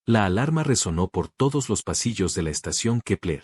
La alarma resonó por todos los pasillos de la estación Kepler.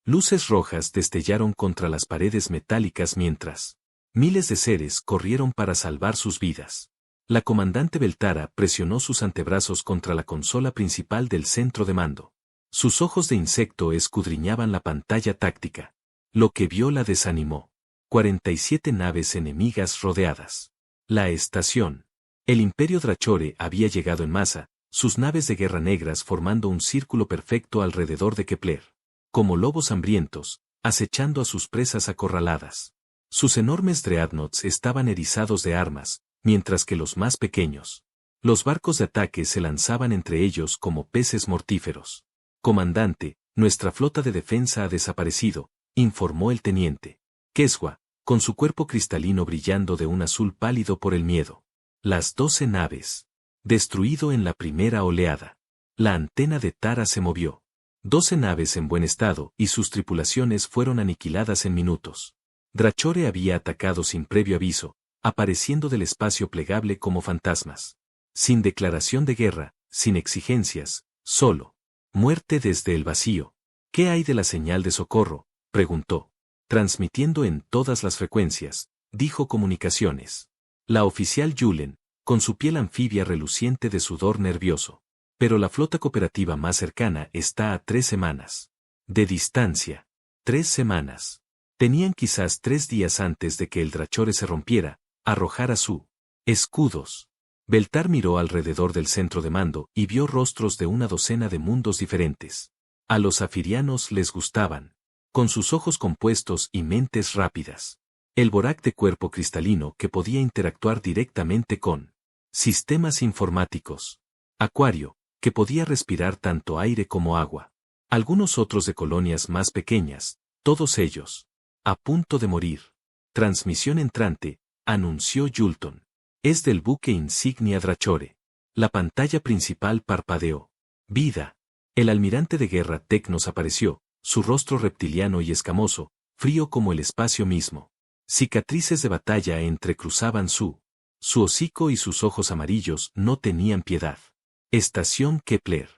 Luces rojas destellaron contra las paredes metálicas mientras miles de seres corrieron para salvar sus vidas. La comandante Beltara presionó sus antebrazos contra la consola principal del centro de mando. Sus ojos de insecto escudriñaban la pantalla táctica. Lo que vio la desanimó. 47 naves enemigas rodeadas. La estación. El Imperio Drachore había llegado en masa, sus naves de guerra negras formando un círculo perfecto alrededor de Kepler. Como lobos hambrientos, acechando a sus presas acorraladas. Sus enormes dreadnoughts estaban erizados de armas, mientras que los más pequeños. Los barcos de ataque se lanzaban entre ellos como peces mortíferos. Comandante, nuestra flota de defensa ha desaparecido, informó el teniente Keswa, con su cuerpo cristalino brillando de un azul pálido por el miedo. Las 12 naves. Destruido en la primera oleada. La antena de Tara se movió. 12 naves en buen estado y sus tripulaciones fueron aniquiladas en minutos. Drachore había atacado sin previo aviso, apareciendo del espacio plegable como fantasmas. Sin declaración de guerra, sin exigencias, solo. Muerte desde el vacío. ¿Qué hay de la señal de socorro?, preguntó. Transmitiendo en todas las frecuencias, dijo Comunicaciones. La oficial Yulen, con su piel anfibia reluciente de sudor nervioso. Pero la flota cooperativa más cercana está a 3 semanas. De distancia. 3 semanas. Tenían quizás 3 días antes de que el Drachore se rompiera, arrojara su escudos. Beltar miró alrededor del centro de mando y vio rostros de una docena de mundos diferentes. A los afirianos les gustaban. Con sus ojos compuestos y mentes rápidas. El Borak de cuerpo cristalino que podía interactuar directamente con sistemas informáticos. Acuario, que podía respirar tanto aire como agua. Algunos otros de colonias más pequeñas, todos ellos a punto de morir. Transmisión entrante, anunció Yulton. Es del buque insignia Drachore. La pantalla principal parpadeó. Vida. El almirante de guerra Tecnos apareció, su rostro reptiliano y escamoso, frío como el espacio mismo. Cicatrices de batalla entrecruzaban su hocico y sus ojos amarillos no tenían piedad. Estación Kepler.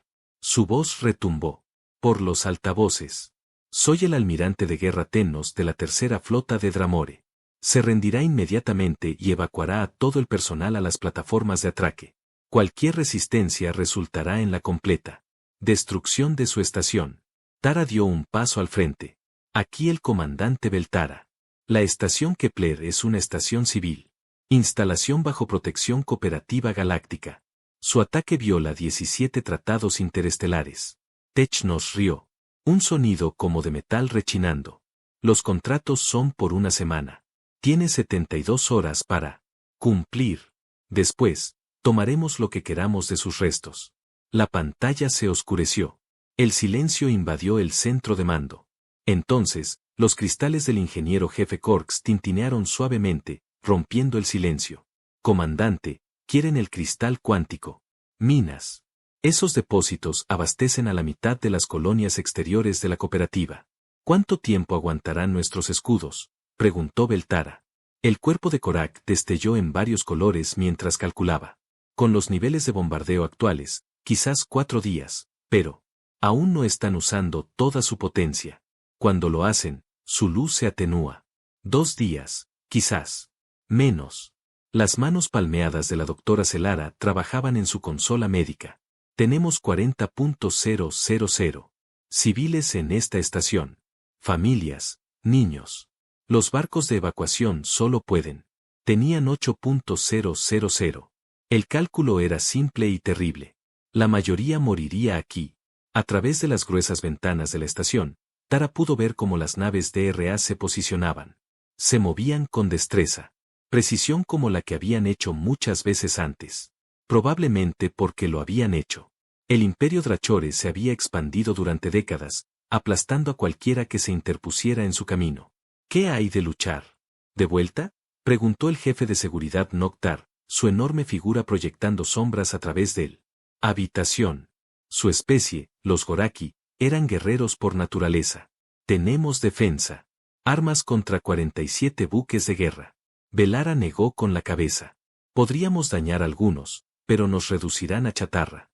Su voz retumbó. Por los altavoces. Soy el almirante de guerra Tecnos de la tercera flota de Dramore. Se rendirá inmediatamente y evacuará a todo el personal a las plataformas de atraque. Cualquier resistencia resultará en la completa destrucción de su estación. Tara dio un paso al frente. Aquí el comandante Beltara. La estación Kepler es una estación civil. Instalación bajo protección cooperativa galáctica. Su ataque viola 17 tratados interestelares. Tecnos rió. Un sonido como de metal rechinando. Los contratos son por 1 semana. Tiene 72 horas para cumplir. Después, tomaremos lo que queramos de sus restos. La pantalla se oscureció. El silencio invadió el centro de mando. Entonces, los cristales del ingeniero jefe Korks tintinearon suavemente, rompiendo el silencio. Comandante, quieren el cristal cuántico. Minas. Esos depósitos abastecen a la mitad de las colonias exteriores de la cooperativa. ¿Cuánto tiempo aguantarán nuestros escudos?, preguntó Beltara. El cuerpo de Korak destelló en varios colores mientras calculaba. Con los niveles de bombardeo actuales, quizás 4 días, pero aún no están usando toda su potencia. Cuando lo hacen, su luz se atenúa. 2 días, quizás. Menos. Las manos palmeadas de la doctora Celara trabajaban en su consola médica. Tenemos 40.000 civiles en esta estación. Familias, niños. Los barcos de evacuación solo pueden. Tenían 8.000. El cálculo era simple y terrible. La mayoría moriría aquí. A través de las gruesas ventanas de la estación, Tara pudo ver cómo las naves DRA se posicionaban. Se movían con destreza. Precisión como la que habían hecho muchas veces antes. Probablemente porque lo habían hecho. El Imperio Drachore se había expandido durante décadas, aplastando a cualquiera que se interpusiera en su camino. ¿Qué hay de luchar? ¿De vuelta?, preguntó el jefe de seguridad Noctar, su enorme figura proyectando sombras a través de él. Habitación. Su especie, los Goraki, eran guerreros por naturaleza. Tenemos defensa. Armas contra 47 buques de guerra. Velara negó con la cabeza. Podríamos dañar algunos, pero nos reducirán a chatarra.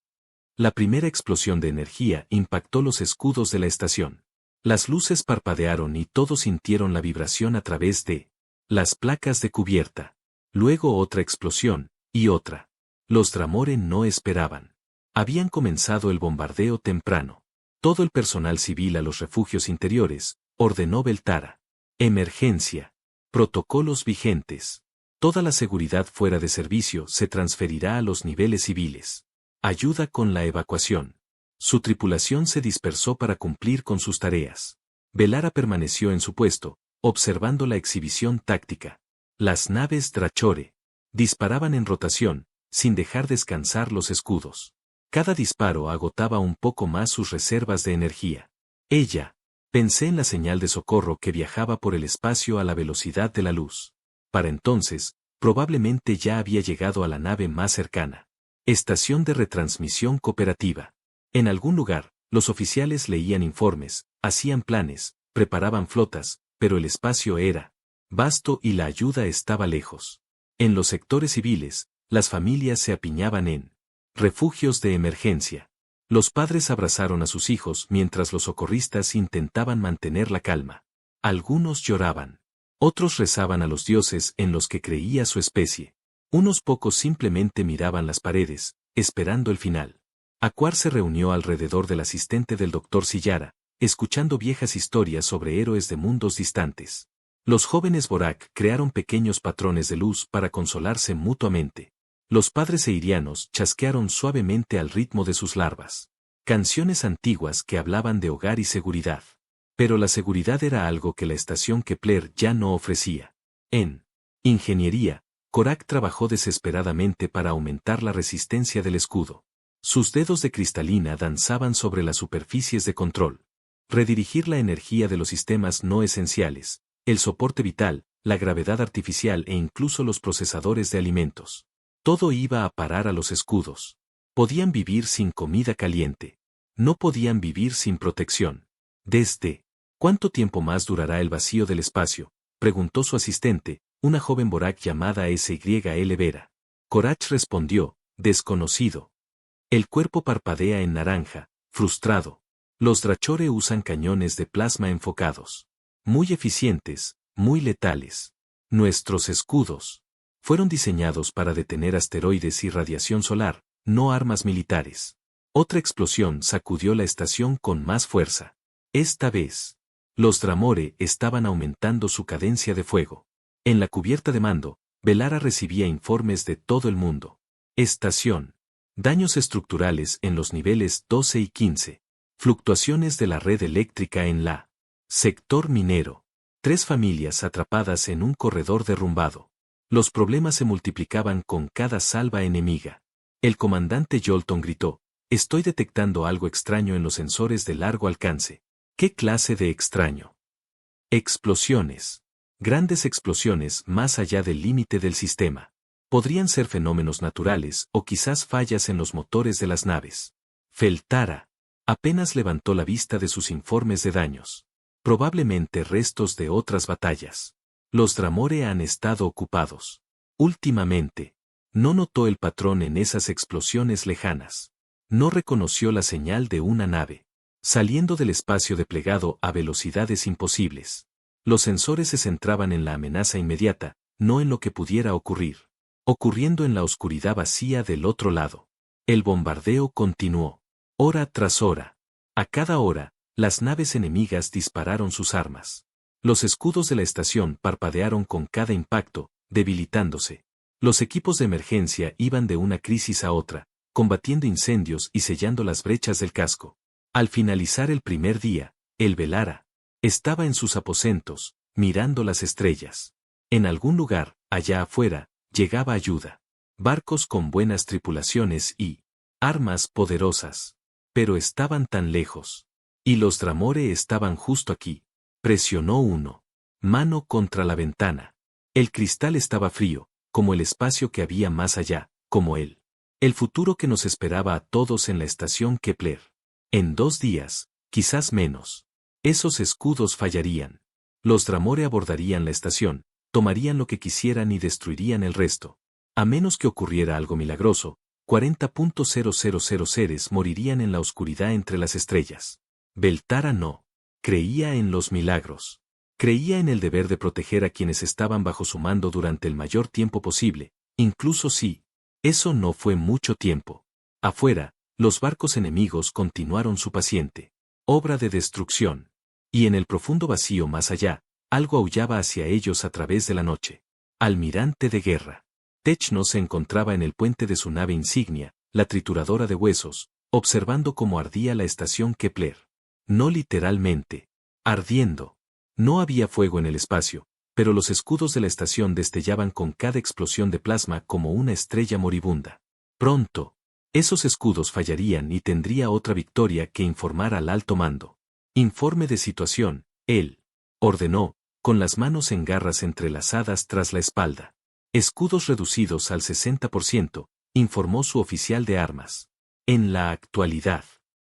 La primera explosión de energía impactó los escudos de la estación. Las luces parpadearon y todos sintieron la vibración a través de las placas de cubierta. Luego otra explosión, y otra. Los Dramore no esperaban. Habían comenzado el bombardeo temprano. Todo el personal civil a los refugios interiores, ordenó Beltara. Emergencia. Protocolos vigentes. Toda la seguridad fuera de servicio se transferirá a los niveles civiles. Ayuda con la evacuación. Su tripulación se dispersó para cumplir con sus tareas. Beltara permaneció en su puesto, observando la exhibición táctica. Las naves Drachore disparaban en rotación, sin dejar descansar los escudos. Cada disparo agotaba un poco más sus reservas de energía. Pensé en la señal de socorro que viajaba por el espacio a la velocidad de la luz. Para entonces, probablemente ya había llegado a la nave más cercana. Estación de retransmisión cooperativa. En algún lugar, los oficiales leían informes, hacían planes, preparaban flotas, pero el espacio era vasto y la ayuda estaba lejos. En los sectores civiles, las familias se apiñaban en refugios de emergencia. Los padres abrazaron a sus hijos mientras los socorristas intentaban mantener la calma. Algunos lloraban. Otros rezaban a los dioses en los que creía su especie. Unos pocos simplemente miraban las paredes, esperando el final. Aquar se reunió alrededor del asistente del doctor Sillara, escuchando viejas historias sobre héroes de mundos distantes. Los jóvenes Borak crearon pequeños patrones de luz para consolarse mutuamente. Los padres eirianos chasquearon suavemente al ritmo de sus larvas. Canciones antiguas que hablaban de hogar y seguridad. Pero la seguridad era algo que la estación Kepler ya no ofrecía. En ingeniería, Korak trabajó desesperadamente para aumentar la resistencia del escudo. Sus dedos de cristalina danzaban sobre las superficies de control. Redirigir la energía de los sistemas no esenciales, el soporte vital, la gravedad artificial e incluso los procesadores de alimentos. Todo iba a parar a los escudos. Podían vivir sin comida caliente. No podían vivir sin protección. ¿Cuánto tiempo más durará el vacío del espacio?, preguntó su asistente, una joven Borak llamada Syl Vera. Korak respondió, desconocido. El cuerpo parpadea en naranja, frustrado. Los Drachore usan cañones de plasma enfocados. Muy eficientes, muy letales. Nuestros escudos fueron diseñados para detener asteroides y radiación solar, no armas militares. Otra explosión sacudió la estación con más fuerza. Esta vez, los Dramore estaban aumentando su cadencia de fuego. En la cubierta de mando, Beltara recibía informes de todo el mundo. Estación. Daños estructurales en los niveles 12 y 15. Fluctuaciones de la red eléctrica en la sector minero. 3 familias atrapadas en un corredor derrumbado. Los problemas se multiplicaban con cada salva enemiga. El comandante Jolton gritó, estoy detectando algo extraño en los sensores de largo alcance. ¿Qué clase de extraño? Explosiones. Grandes explosiones más allá del límite del sistema. Podrían ser fenómenos naturales o quizás fallas en los motores de las naves. Beltara apenas levantó la vista de sus informes de daños. Probablemente restos de otras batallas. Los Dramore han estado ocupados. Últimamente, no notó el patrón en esas explosiones lejanas. No reconoció la señal de una nave saliendo del espacio desplegado a velocidades imposibles. Los sensores se centraban en la amenaza inmediata, no en lo que pudiera ocurriendo en la oscuridad vacía del otro lado. El bombardeo continuó. Hora tras hora. A cada hora, las naves enemigas dispararon sus armas. Los escudos de la estación parpadearon con cada impacto, debilitándose. Los equipos de emergencia iban de una crisis a otra, combatiendo incendios y sellando las brechas del casco. Al finalizar el primer día, el Beltara estaba en sus aposentos, mirando las estrellas. En algún lugar, allá afuera, llegaba ayuda. Barcos con buenas tripulaciones y armas poderosas. Pero estaban tan lejos. Y los Dramore estaban justo aquí. Presionó uno. Mano contra la ventana. El cristal estaba frío, como el espacio que había más allá, como él. El futuro que nos esperaba a todos en la estación Kepler. En 2 días, quizás menos. Esos escudos fallarían. Los Dramore abordarían la estación, tomarían lo que quisieran y destruirían el resto. A menos que ocurriera algo milagroso, 40.000 seres morirían en la oscuridad entre las estrellas. Beltara no. Creía en los milagros. Creía en el deber de proteger a quienes estaban bajo su mando durante el mayor tiempo posible, incluso si eso no fue mucho tiempo. Afuera, los barcos enemigos continuaron su paciente obra de destrucción. Y en el profundo vacío más allá, algo aullaba hacia ellos a través de la noche. Almirante de guerra. Techno se encontraba en el puente de su nave insignia, la trituradora de huesos, observando cómo ardía la estación Kepler. No literalmente. Ardiendo. No había fuego en el espacio, pero los escudos de la estación destellaban con cada explosión de plasma como una estrella moribunda. Pronto, esos escudos fallarían y tendría otra victoria que informar al alto mando. Informe de situación, él ordenó, con las manos en garras entrelazadas tras la espalda. Escudos reducidos al 60%, informó su oficial de armas. En la actualidad,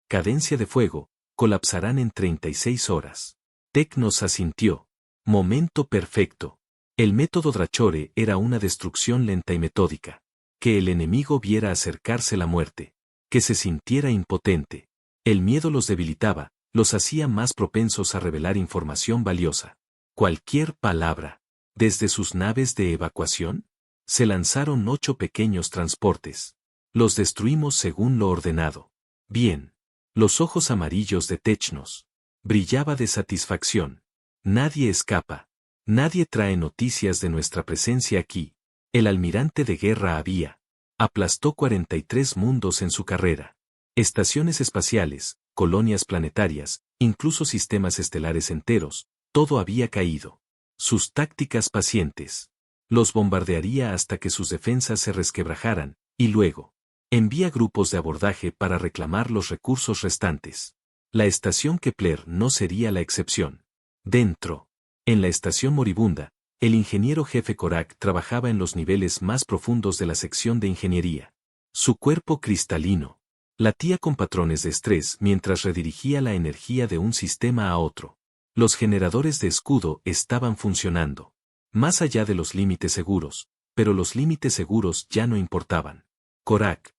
cadencia de fuego, colapsarán en 36 horas. Tecnos asintió. Momento perfecto. El método Drachore era una destrucción lenta y metódica. Que el enemigo viera acercarse la muerte. Que se sintiera impotente. El miedo los debilitaba, los hacía más propensos a revelar información valiosa. Cualquier palabra. Desde sus naves de evacuación, se lanzaron 8 pequeños transportes. Los destruimos según lo ordenado. Bien. Los ojos amarillos de Technos. Brillaba de satisfacción. Nadie escapa. Nadie trae noticias de nuestra presencia aquí. El almirante de guerra había aplastó 43 mundos en su carrera. Estaciones espaciales, colonias planetarias, incluso sistemas estelares enteros, todo había caído. Sus tácticas pacientes. Los bombardearía hasta que sus defensas se resquebrajaran, y luego envía grupos de abordaje para reclamar los recursos restantes. La estación Kepler no sería la excepción. Dentro, en la estación moribunda, el ingeniero jefe Korak trabajaba en los niveles más profundos de la sección de ingeniería. Su cuerpo cristalino latía con patrones de estrés mientras redirigía la energía de un sistema a otro. Los generadores de escudo estaban funcionando. Más allá de los límites seguros, pero los límites seguros ya no importaban. Korak,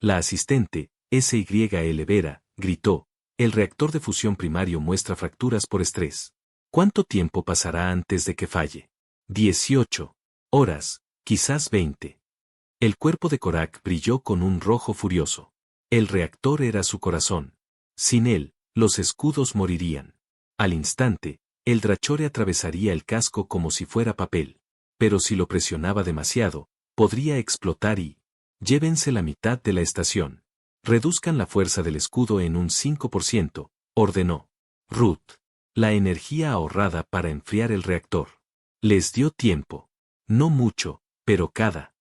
la asistente, SYL Vera, gritó, el reactor de fusión primario muestra fracturas por estrés. ¿Cuánto tiempo pasará antes de que falle? 18 horas, quizás 20. El cuerpo de Korak brilló con un rojo furioso. El reactor era su corazón. Sin él, los escudos morirían. Al instante, el Drachore atravesaría el casco como si fuera papel. Pero si lo presionaba demasiado, podría explotar y llévense la mitad de la estación. Reduzcan la fuerza del escudo en un 5%, ordenó Ruth. La energía ahorrada para enfriar el reactor. Les dio tiempo. No mucho, pero cada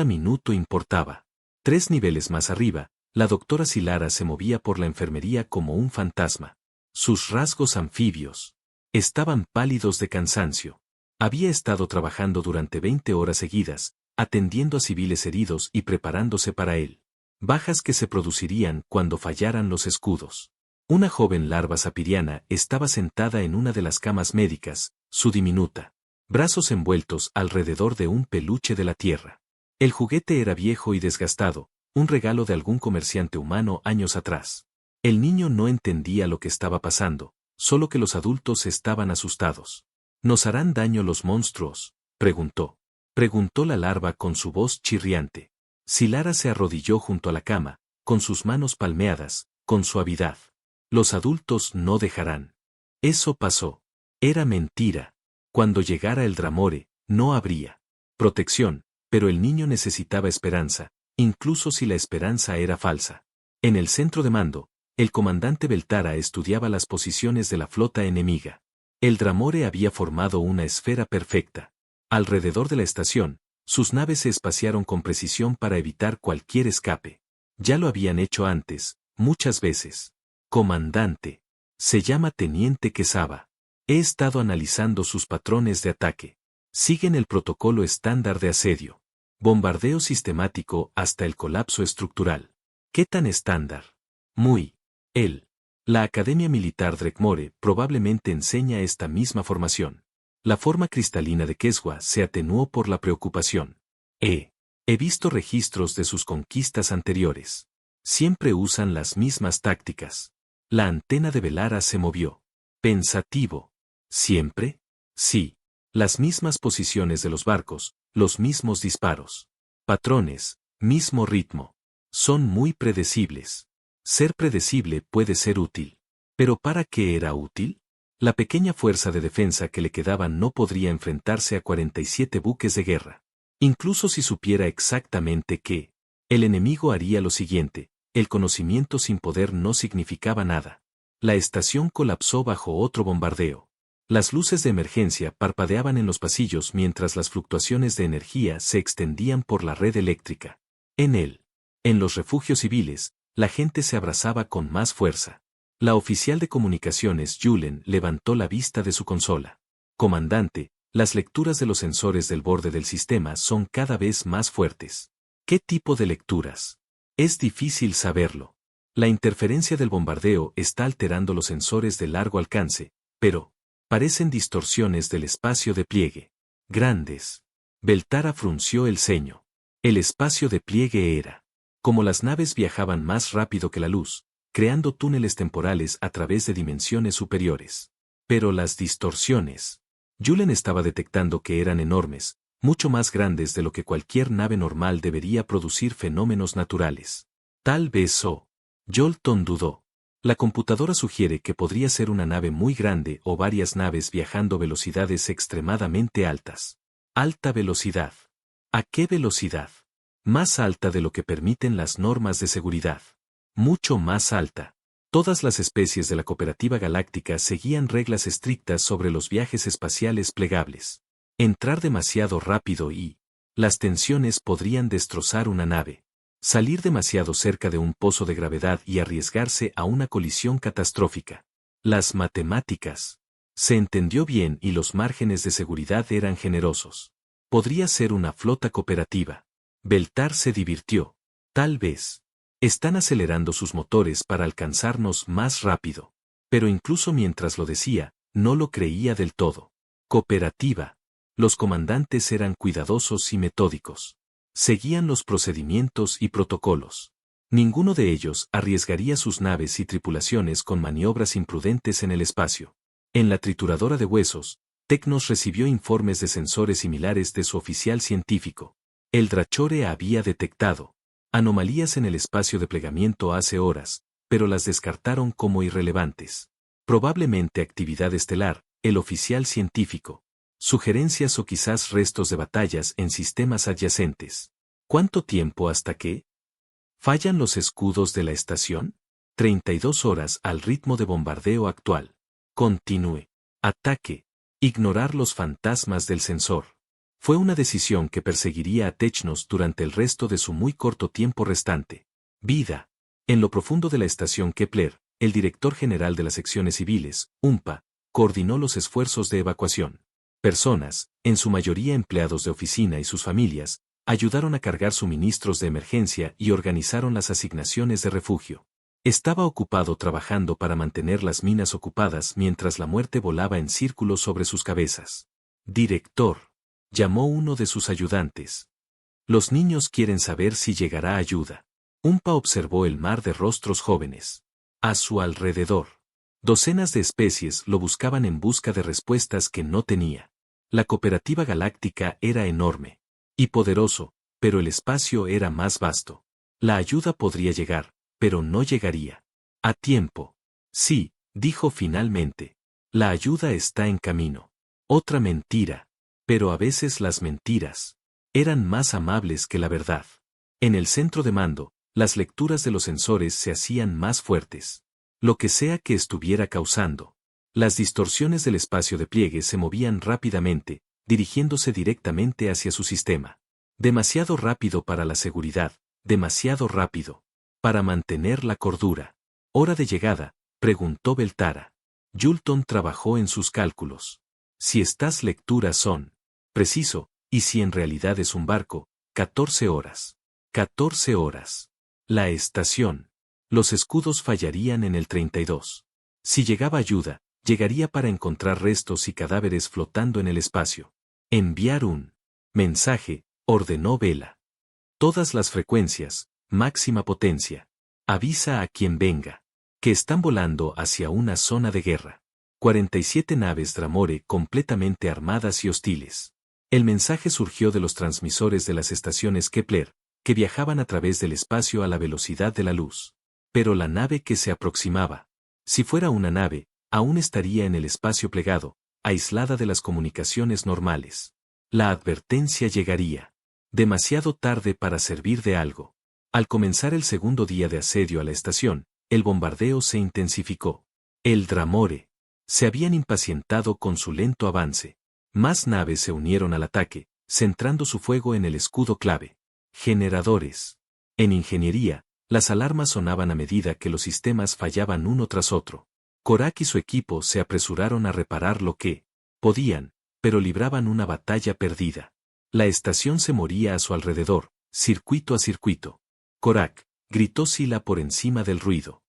minuto importaba. 3 niveles más arriba, la doctora Silara se movía por la enfermería como un fantasma. Sus rasgos anfibios estaban pálidos de cansancio. Había estado trabajando durante 20 horas seguidas, atendiendo a civiles heridos y preparándose para él. Bajas que se producirían cuando fallaran los escudos. Una joven larva sapiriana estaba sentada en una de las camas médicas, su diminuta brazos envueltos alrededor de un peluche de la tierra. El juguete era viejo y desgastado, un regalo de algún comerciante humano años atrás. El niño no entendía lo que estaba pasando, solo que los adultos estaban asustados. ¿Nos harán daño los monstruos?, preguntó. Preguntó la larva con su voz chirriante. Silara se arrodilló junto a la cama, con sus manos palmeadas, con suavidad. Los adultos no dejarán. Eso pasó. Era mentira. Cuando llegara el Dramore, no habría protección, pero el niño necesitaba esperanza, incluso si la esperanza era falsa. En el centro de mando, el comandante Beltara estudiaba las posiciones de la flota enemiga. El Dramore había formado una esfera perfecta. Alrededor de la estación, sus naves se espaciaron con precisión para evitar cualquier escape. Ya lo habían hecho antes, muchas veces. Comandante. Se llama Teniente Quesada. He estado analizando sus patrones de ataque. Siguen el protocolo estándar de asedio. Bombardeo sistemático hasta el colapso estructural. ¿Qué tan estándar? Muy. La Academia Militar Drekmore probablemente enseña esta misma formación. La forma cristalina de Keswa se atenuó por la preocupación. He visto registros de sus conquistas anteriores. Siempre usan las mismas tácticas. La antena de Velara se movió. Pensativo. ¿Siempre? Sí. Las mismas posiciones de los barcos, los mismos disparos. Patrones, mismo ritmo. Son muy predecibles. Ser predecible puede ser útil. ¿Pero para qué era útil? La pequeña fuerza de defensa que le quedaba no podría enfrentarse a 47 buques de guerra. Incluso si supiera exactamente qué. El enemigo haría lo siguiente, el conocimiento sin poder no significaba nada. La estación colapsó bajo otro bombardeo. Las luces de emergencia parpadeaban en los pasillos mientras las fluctuaciones de energía se extendían por la red eléctrica. En los refugios civiles, la gente se abrazaba con más fuerza. La oficial de comunicaciones Julen levantó la vista de su consola. Comandante, las lecturas de los sensores del borde del sistema son cada vez más fuertes. ¿Qué tipo de lecturas? Es difícil saberlo. La interferencia del bombardeo está alterando los sensores de largo alcance, pero parecen distorsiones del espacio de pliegue. Grandes. Beltara frunció el ceño. El espacio de pliegue era. Como las naves viajaban más rápido que la luz, creando túneles temporales a través de dimensiones superiores. Pero las distorsiones. Julen estaba detectando que eran enormes, mucho más grandes de lo que cualquier nave normal debería producir fenómenos naturales. Tal vez Jolton dudó. La computadora sugiere que podría ser una nave muy grande o varias naves viajando velocidades extremadamente altas. Alta velocidad. ¿A qué velocidad? Más alta de lo que permiten las normas de seguridad. Mucho más alta. Todas las especies de la Cooperativa Galáctica seguían reglas estrictas sobre los viajes espaciales plegables. Entrar demasiado rápido y las tensiones podrían destrozar una nave. Salir demasiado cerca de un pozo de gravedad y arriesgarse a una colisión catastrófica. Las matemáticas. Se entendió bien y los márgenes de seguridad eran generosos. Podría ser una flota cooperativa. Beltar se divirtió. Tal vez. Están acelerando sus motores para alcanzarnos más rápido. Pero incluso mientras lo decía, no lo creía del todo. Cooperativa. Los comandantes eran cuidadosos y metódicos. Seguían los procedimientos y protocolos. Ninguno de ellos arriesgaría sus naves y tripulaciones con maniobras imprudentes en el espacio. En la trituradora de huesos, Tecnos recibió informes de sensores similares de su oficial científico. El Drachore había detectado anomalías en el espacio de plegamiento hace horas, pero las descartaron como irrelevantes. Probablemente actividad estelar, el oficial científico. Sugerencias o quizás restos de batallas en sistemas adyacentes. ¿Cuánto tiempo hasta que fallan los escudos de la estación? 32 horas al ritmo de bombardeo actual. Continúe. Ataque. Ignorar los fantasmas del sensor. Fue una decisión que perseguiría a Technos durante el resto de su muy corto tiempo restante. Vida. En lo profundo de la estación Kepler, el director general de las secciones civiles, UMPA, coordinó los esfuerzos de evacuación. Personas, en su mayoría empleados de oficina y sus familias, ayudaron a cargar suministros de emergencia y organizaron las asignaciones de refugio. Estaba ocupado trabajando para mantener las minas ocupadas mientras la muerte volaba en círculos sobre sus cabezas. Director. Llamó uno de sus ayudantes. Los niños quieren saber si llegará ayuda. Umpa observó el mar de rostros jóvenes. A su alrededor. Docenas de especies lo buscaban en busca de respuestas que no tenía. La Cooperativa Galáctica era enorme y poderoso, pero el espacio era más vasto. La ayuda podría llegar, pero no llegaría a tiempo. Sí, dijo finalmente. La ayuda está en camino. Otra mentira. Pero a veces las mentiras eran más amables que la verdad. En el centro de mando, las lecturas de los sensores se hacían más fuertes. Lo que sea que estuviera causando. Las distorsiones del espacio de pliegue se movían rápidamente, dirigiéndose directamente hacia su sistema. Demasiado rápido para la seguridad, demasiado rápido. Para mantener la cordura. ¿Hora de llegada?, preguntó Beltara. Jolton trabajó en sus cálculos. Si estas lecturas son preciso, y si en realidad es un barco, 14 horas. 14 horas. La estación. Los escudos fallarían en el 32. Si llegaba ayuda, llegaría para encontrar restos y cadáveres flotando en el espacio. Enviar un mensaje, ordenó Vela. Todas las frecuencias, máxima potencia. Avisa a quien venga. Que están volando hacia una zona de guerra. 47 naves Dramore completamente armadas y hostiles. El mensaje surgió de los transmisores de las estaciones Kepler, que viajaban a través del espacio a la velocidad de la luz. Pero la nave que se aproximaba, si fuera una nave, aún estaría en el espacio plegado, aislada de las comunicaciones normales. La advertencia llegaría demasiado tarde para servir de algo. Al comenzar el segundo día de asedio a la estación, el bombardeo se intensificó. El Dramore se habían impacientado con su lento avance. Más naves se unieron al ataque, centrando su fuego en el escudo clave. Generadores. En ingeniería, las alarmas sonaban a medida que los sistemas fallaban uno tras otro. Korak y su equipo se apresuraron a reparar lo que podían, pero libraban una batalla perdida. La estación se moría a su alrededor, circuito a circuito. Korak, gritó Sila por encima del ruido.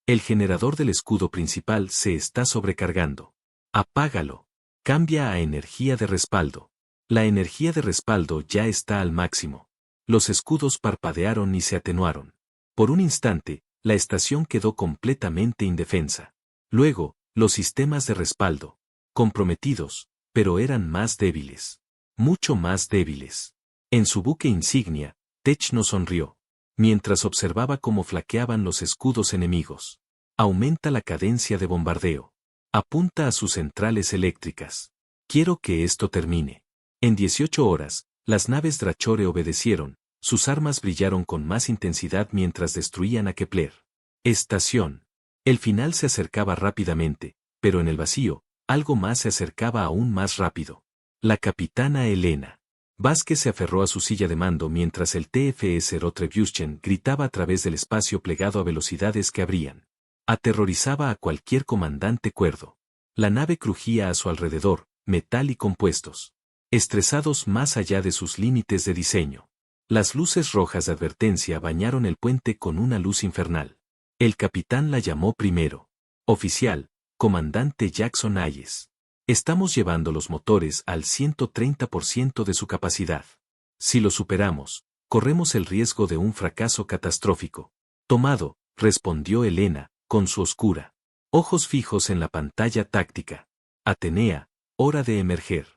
El generador del escudo principal se está sobrecargando. Apágalo. Cambia a energía de respaldo. La energía de respaldo ya está al máximo. Los escudos parpadearon y se atenuaron. Por un instante, la estación quedó completamente indefensa. Luego, los sistemas de respaldo, comprometidos, pero eran más débiles. Mucho más débiles. En su buque insignia, Tech no sonrió, mientras observaba cómo flaqueaban los escudos enemigos. Aumenta la cadencia de bombardeo. Apunta a sus centrales eléctricas. Quiero que esto termine. En 18 horas, las naves Drachore obedecieron, sus armas brillaron con más intensidad mientras destruían a Kepler. Estación. El final se acercaba rápidamente, pero en el vacío, algo más se acercaba aún más rápido. La capitana Elena Vázquez se aferró a su silla de mando mientras el TFS Rotrebuschen gritaba a través del espacio plegado a velocidades que abrían. Aterrorizaba a cualquier comandante cuerdo. La nave crujía a su alrededor, metal y compuestos. Estresados más allá de sus límites de diseño. Las luces rojas de advertencia bañaron el puente con una luz infernal. El capitán la llamó primero. Oficial, comandante Jackson Hayes. Estamos llevando los motores al 130% de su capacidad. Si lo superamos, corremos el riesgo de un fracaso catastrófico. Tomado, respondió Elena, con su oscura ojos fijos en la pantalla táctica. Atenea, hora de emerger.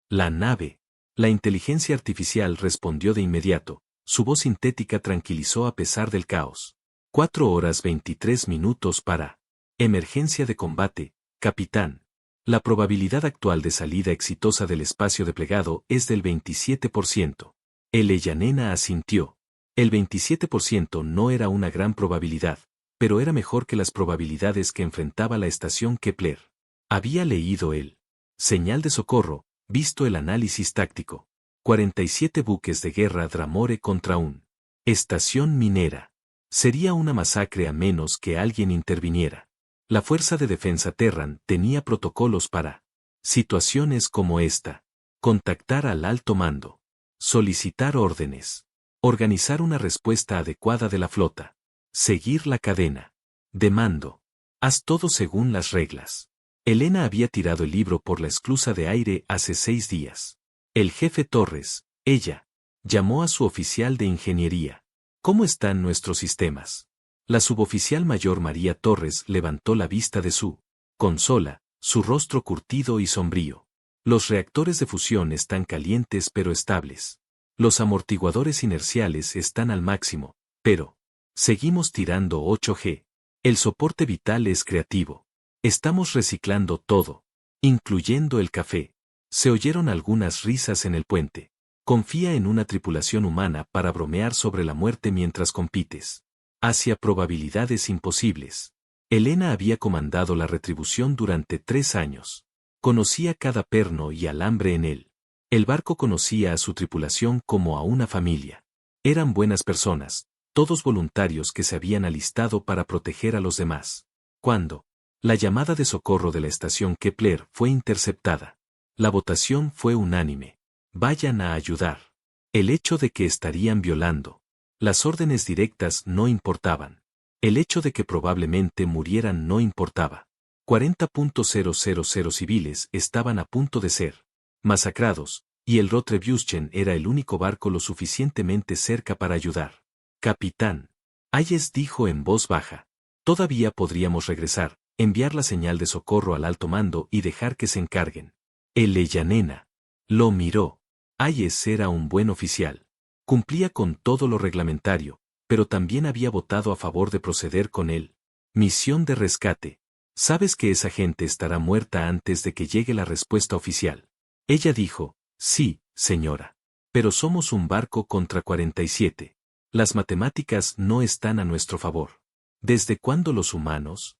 La nave. La inteligencia artificial respondió de inmediato, su voz sintética tranquilizó a pesar del caos. 4 horas 23 minutos para emergencia de combate, capitán. La probabilidad actual de salida exitosa del espacio desplegado es del 27%. Eleyanena asintió. El 27% no era una gran probabilidad, pero era mejor que las probabilidades que enfrentaba la estación Kepler. Había leído el señal de socorro, visto el análisis táctico. 47 buques de guerra Dramore contra un estación minera. Sería una masacre a menos que alguien interviniera. La Fuerza de Defensa Terran tenía protocolos para situaciones como esta. Contactar al alto mando. Solicitar órdenes. Organizar una respuesta adecuada de la flota. Seguir la cadena de mando. Haz todo según las reglas. Elena había tirado el libro por la esclusa de aire hace 6 días. El jefe Torres, ella, llamó a su oficial de ingeniería. ¿Cómo están nuestros sistemas? La suboficial mayor María Torres levantó la vista de su consola, su rostro curtido y sombrío. Los reactores de fusión están calientes pero estables. Los amortiguadores inerciales están al máximo, pero seguimos tirando 8G. El soporte vital es creativo. Estamos reciclando todo, incluyendo el café. Se oyeron algunas risas en el puente. Confía en una tripulación humana para bromear sobre la muerte mientras compites. Hacia probabilidades imposibles. Elena había comandado la retribución durante 3 años. Conocía cada perno y alambre en él. El barco conocía a su tripulación como a una familia. Eran buenas personas, todos voluntarios que se habían alistado para proteger a los demás. Cuando la llamada de socorro de la estación Kepler fue interceptada, la votación fue unánime. Vayan a ayudar. El hecho de que estarían violando las órdenes directas no importaban. El hecho de que probablemente murieran no importaba. 40.000 civiles estaban a punto de ser masacrados, y el Rotrebuschen era el único barco lo suficientemente cerca para ayudar. Capitán. Hayes dijo en voz baja. Todavía podríamos regresar, enviar la señal de socorro al alto mando y dejar que se encarguen. El Ellanena. Lo miró. Hayes era un buen oficial. Cumplía con todo lo reglamentario, pero también había votado a favor de proceder con él. Misión de rescate. Sabes que esa gente estará muerta antes de que llegue la respuesta oficial. Ella dijo, sí, señora. Pero somos un barco contra 47. Las matemáticas no están a nuestro favor. ¿Desde cuándo los humanos?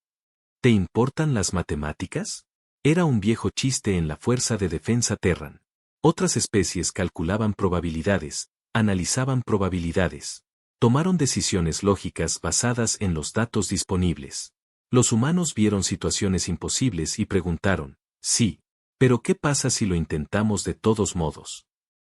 ¿Te importan las matemáticas? Era un viejo chiste en la Fuerza de Defensa Terran. Otras especies calculaban probabilidades, analizaban probabilidades. Tomaron decisiones lógicas basadas en los datos disponibles. Los humanos vieron situaciones imposibles y preguntaron, sí, pero ¿qué pasa si lo intentamos de todos modos?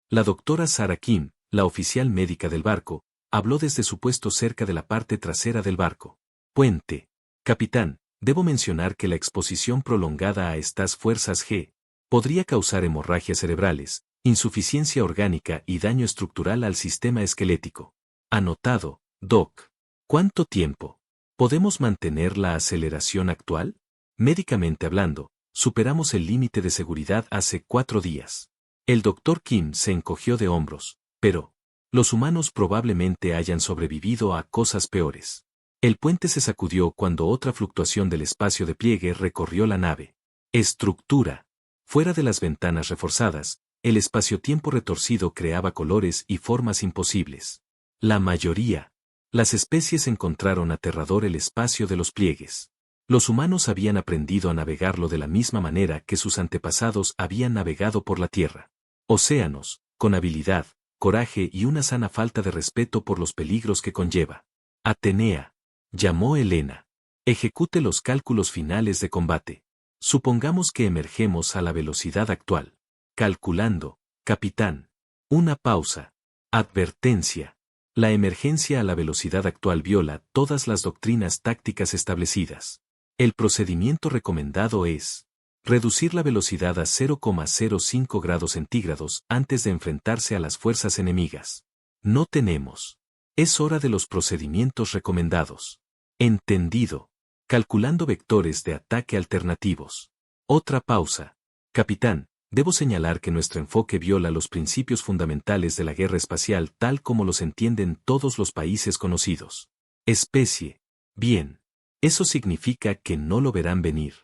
La doctora Sarah Kim, la oficial médica del barco, habló desde su puesto cerca de la parte trasera del barco. Puente. Capitán, debo mencionar que la exposición prolongada a estas fuerzas G podría causar hemorragias cerebrales, insuficiencia orgánica y daño estructural al sistema esquelético. Anotado, Doc. ¿Cuánto tiempo? ¿Podemos mantener la aceleración actual? Médicamente hablando, superamos el límite de seguridad hace 4 días. El Dr. Kim se encogió de hombros, pero los humanos probablemente hayan sobrevivido a cosas peores. El puente se sacudió cuando otra fluctuación del espacio de pliegue recorrió la nave. Estructura. Fuera de las ventanas reforzadas, el espacio-tiempo retorcido creaba colores y formas imposibles. La mayoría. Las especies encontraron aterrador el espacio de los pliegues. Los humanos habían aprendido a navegarlo de la misma manera que sus antepasados habían navegado por la Tierra. Océanos, con habilidad, coraje y una sana falta de respeto por los peligros que conlleva. Atenea. Llamó Helena. Ejecute los cálculos finales de combate. Supongamos que emergemos a la velocidad actual. Calculando, capitán. Una pausa. Advertencia. La emergencia a la velocidad actual viola todas las doctrinas tácticas establecidas. El procedimiento recomendado es reducir la velocidad a 0,05 grados centígrados antes de enfrentarse a las fuerzas enemigas. No tenemos. Es hora de los procedimientos recomendados. Entendido. Calculando vectores de ataque alternativos. Otra pausa. Capitán, debo señalar que nuestro enfoque viola los principios fundamentales de la guerra espacial tal como los entienden todos los países conocidos. Especie. Bien. Eso significa que no lo verán venir.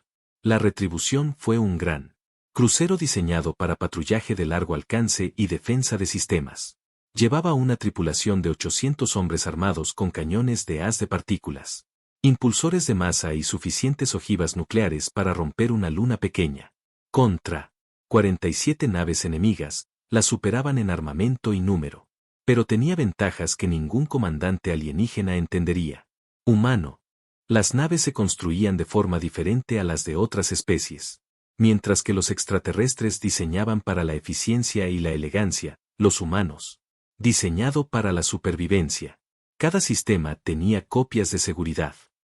La retribución fue un gran crucero diseñado para patrullaje de largo alcance y defensa de sistemas. Llevaba una tripulación de 800 hombres armados con cañones de haz de partículas, impulsores de masa y suficientes ojivas nucleares para romper una luna pequeña. Contra 47 naves enemigas, las superaban en armamento y número. Pero tenía ventajas que ningún comandante alienígena entendería. Humano. Las naves se construían de forma diferente a las de otras especies. Mientras que los extraterrestres diseñaban para la eficiencia y la elegancia, los humanos diseñado para la supervivencia. Cada sistema tenía copias de seguridad.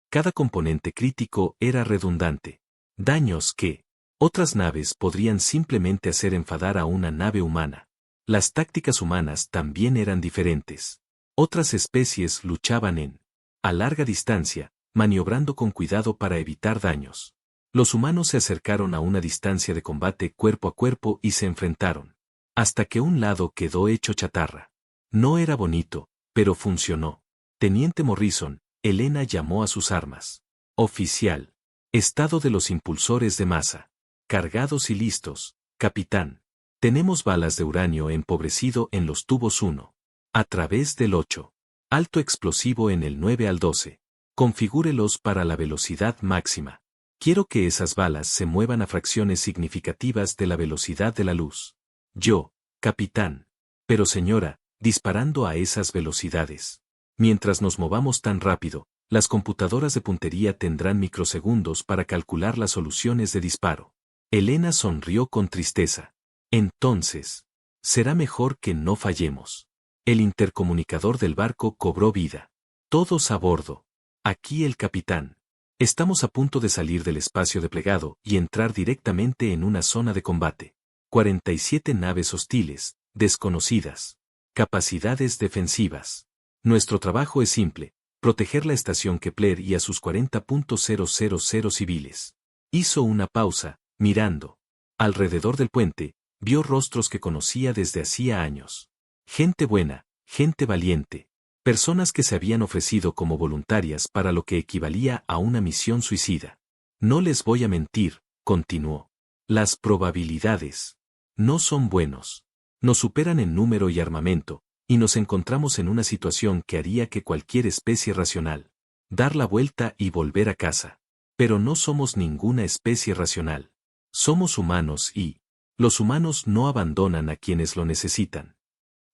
Cada componente crítico era redundante. Daños que otras naves podrían simplemente hacer enfadar a una nave humana. Las tácticas humanas también eran diferentes. Otras especies luchaban a larga distancia, maniobrando con cuidado para evitar daños. Los humanos se acercaron a una distancia de combate cuerpo a cuerpo y se enfrentaron. Hasta que un lado quedó hecho chatarra. No era bonito, pero funcionó. Teniente Morrison, Helena llamó a sus armas. Oficial. Estado de los impulsores de masa. Cargados y listos, capitán. Tenemos balas de uranio empobrecido en los tubos 1. A través del 8. Alto explosivo en el 9 al 12. Configúrelos para la velocidad máxima. Quiero que esas balas se muevan a fracciones significativas de la velocidad de la luz. Yo, capitán. Pero señora, disparando a esas velocidades. Mientras nos movamos tan rápido, las computadoras de puntería tendrán microsegundos para calcular las soluciones de disparo. Helena sonrió con tristeza. Entonces, será mejor que no fallemos. El intercomunicador del barco cobró vida. Todos a bordo. Aquí el capitán. Estamos a punto de salir del espacio desplegado y entrar directamente en una zona de combate. 47 naves hostiles, desconocidas. Capacidades defensivas. Nuestro trabajo es simple, proteger la estación Kepler y a sus 40.000 civiles. Hizo una pausa, mirando. Alrededor del puente, vio rostros que conocía desde hacía años. Gente buena, gente valiente. Personas que se habían ofrecido como voluntarias para lo que equivalía a una misión suicida. No les voy a mentir, continuó. Las probabilidades no son buenos. Nos superan en número y armamento, y nos encontramos en una situación que haría que cualquier especie racional dar la vuelta y volver a casa. Pero no somos ninguna especie racional. Somos humanos y los humanos no abandonan a quienes lo necesitan.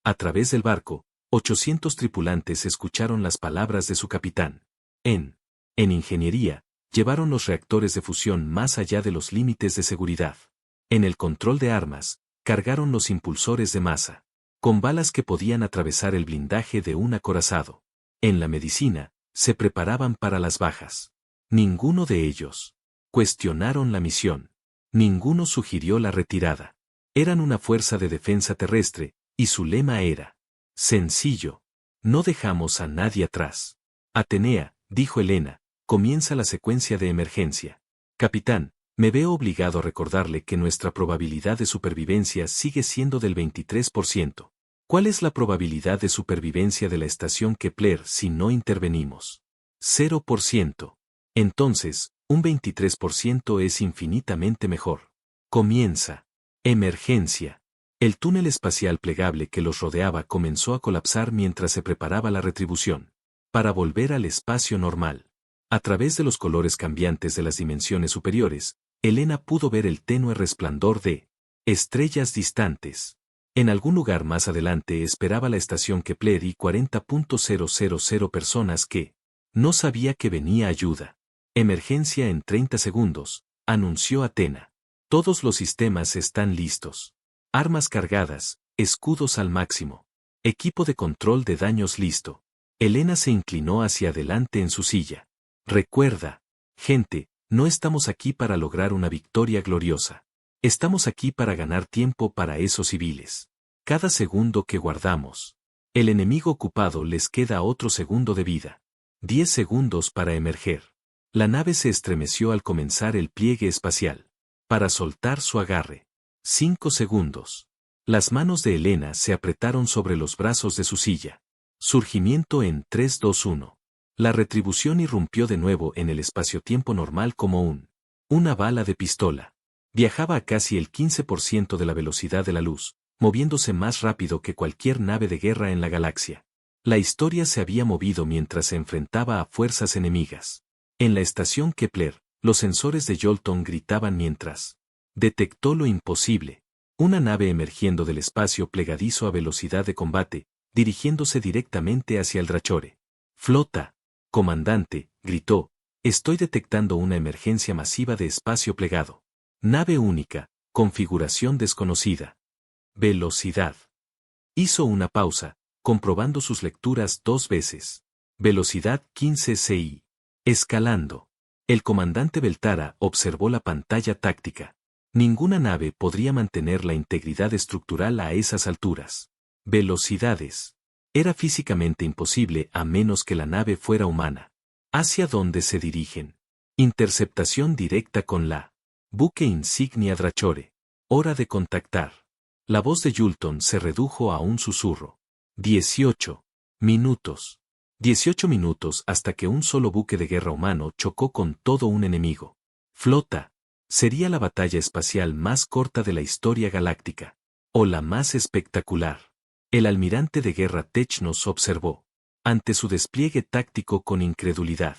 A través del barco, 800 tripulantes escucharon las palabras de su capitán. En ingeniería, llevaron los reactores de fusión más allá de los límites de seguridad. En el control de armas, cargaron los impulsores de masa, con balas que podían atravesar el blindaje de un acorazado. En la medicina, se preparaban para las bajas. Ninguno de ellos cuestionaron la misión. Ninguno sugirió la retirada. Eran una fuerza de defensa terrestre, y su lema era sencillo. No dejamos a nadie atrás. Atenea, dijo Helena, comienza la secuencia de emergencia. Capitán, me veo obligado a recordarle que nuestra probabilidad de supervivencia sigue siendo del 23%. ¿Cuál es la probabilidad de supervivencia de la estación Kepler si no intervenimos? 0%. Entonces, un 23% es infinitamente mejor. Comienza. Emergencia. El túnel espacial plegable que los rodeaba comenzó a colapsar mientras se preparaba la retribución. Para volver al espacio normal. A través de los colores cambiantes de las dimensiones superiores, Helena pudo ver el tenue resplandor de estrellas distantes. En algún lugar más adelante esperaba la estación Kepler y 40.000 personas que no sabía que venía ayuda. Emergencia en 30 segundos, anunció Athena. Todos los sistemas están listos. Armas cargadas, escudos al máximo. Equipo de control de daños listo. Helena se inclinó hacia adelante en su silla. Recuerda, gente, no estamos aquí para lograr una victoria gloriosa. Estamos aquí para ganar tiempo para esos civiles. Cada segundo que guardamos. El enemigo ocupado les queda otro segundo de vida. 10 segundos para emerger. La nave se estremeció al comenzar el pliegue espacial. Para soltar su agarre. 5 segundos. Las manos de Helena se apretaron sobre los brazos de su silla. Surgimiento en 3, 2, 1. La retribución irrumpió de nuevo en el espacio-tiempo normal como una bala de pistola. Viajaba a casi el 15% de la velocidad de la luz, moviéndose más rápido que cualquier nave de guerra en la galaxia. La historia se había movido mientras se enfrentaba a fuerzas enemigas. En la estación Kepler, los sensores de Jolton gritaban mientras detectó lo imposible. Una nave emergiendo del espacio plegadizo a velocidad de combate, dirigiéndose directamente hacia el Drachore. Flota. Comandante, gritó, estoy detectando una emergencia masiva de espacio plegado. Nave única, configuración desconocida. Velocidad. Hizo una pausa, comprobando sus lecturas 2 veces. Velocidad 15 CI. Escalando. El comandante Beltara observó la pantalla táctica. Ninguna nave podría mantener la integridad estructural a esas alturas. Velocidades. Era físicamente imposible a menos que la nave fuera humana. ¿Hacia dónde se dirigen? Interceptación directa con la buque insignia Drachore. Hora de contactar. La voz de Jolton se redujo a un susurro. 18 minutos. 18 minutos hasta que un solo buque de guerra humano chocó con todo un enemigo. Flota. Sería la batalla espacial más corta de la historia galáctica. O la más espectacular. El almirante de guerra Technos observó, ante su despliegue táctico con incredulidad.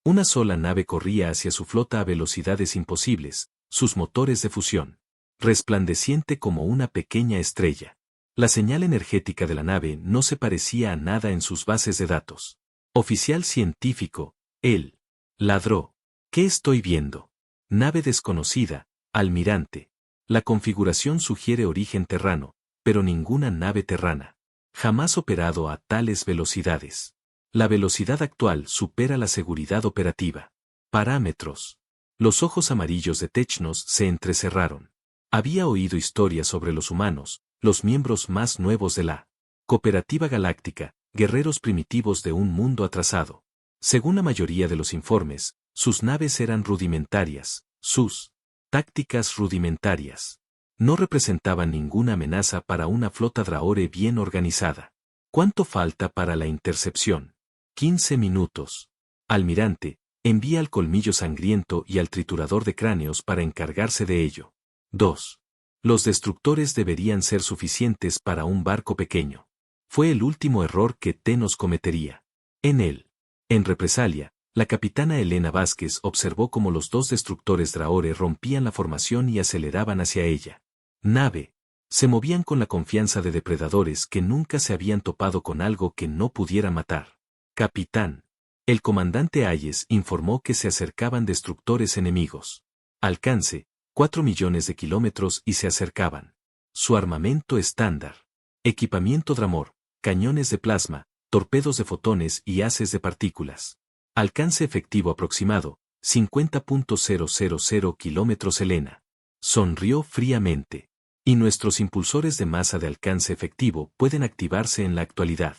Una sola nave corría hacia su flota a velocidades imposibles, sus motores de fusión. Resplandeciente como una pequeña estrella. La señal energética de la nave no se parecía a nada en sus bases de datos. Oficial científico, él. Ladró. ¿Qué estoy viendo? Nave desconocida, almirante. La configuración sugiere origen terrano, pero ninguna nave terrana. Jamás operado a tales velocidades. La velocidad actual supera la seguridad operativa. Parámetros. Los ojos amarillos de Technos se entrecerraron. Había oído historias sobre los humanos, los miembros más nuevos de la Cooperativa Galáctica, guerreros primitivos de un mundo atrasado. Según la mayoría de los informes, sus naves eran rudimentarias, sus tácticas rudimentarias. No representaban ninguna amenaza para una flota Draore bien organizada. ¿Cuánto falta para la intercepción? 15 minutos. Almirante, envía al colmillo sangriento y al triturador de cráneos para encargarse de ello. 2. Los destructores deberían ser suficientes para un barco pequeño. Fue el último error que Tenos cometería. En represalia, la capitana Elena Vázquez observó cómo los dos destructores Draore rompían la formación y aceleraban hacia ella. Nave. Se movían con la confianza de depredadores que nunca se habían topado con algo que no pudiera matar. Capitán. El comandante Hayes informó que se acercaban destructores enemigos. Alcance, 4 millones de kilómetros y se acercaban. Su armamento estándar. Equipamiento Dramor, cañones de plasma, torpedos de fotones y haces de partículas. Alcance efectivo aproximado, 50.000 kilómetros Elena. Sonrió fríamente. Y nuestros impulsores de masa de alcance efectivo pueden activarse en la actualidad.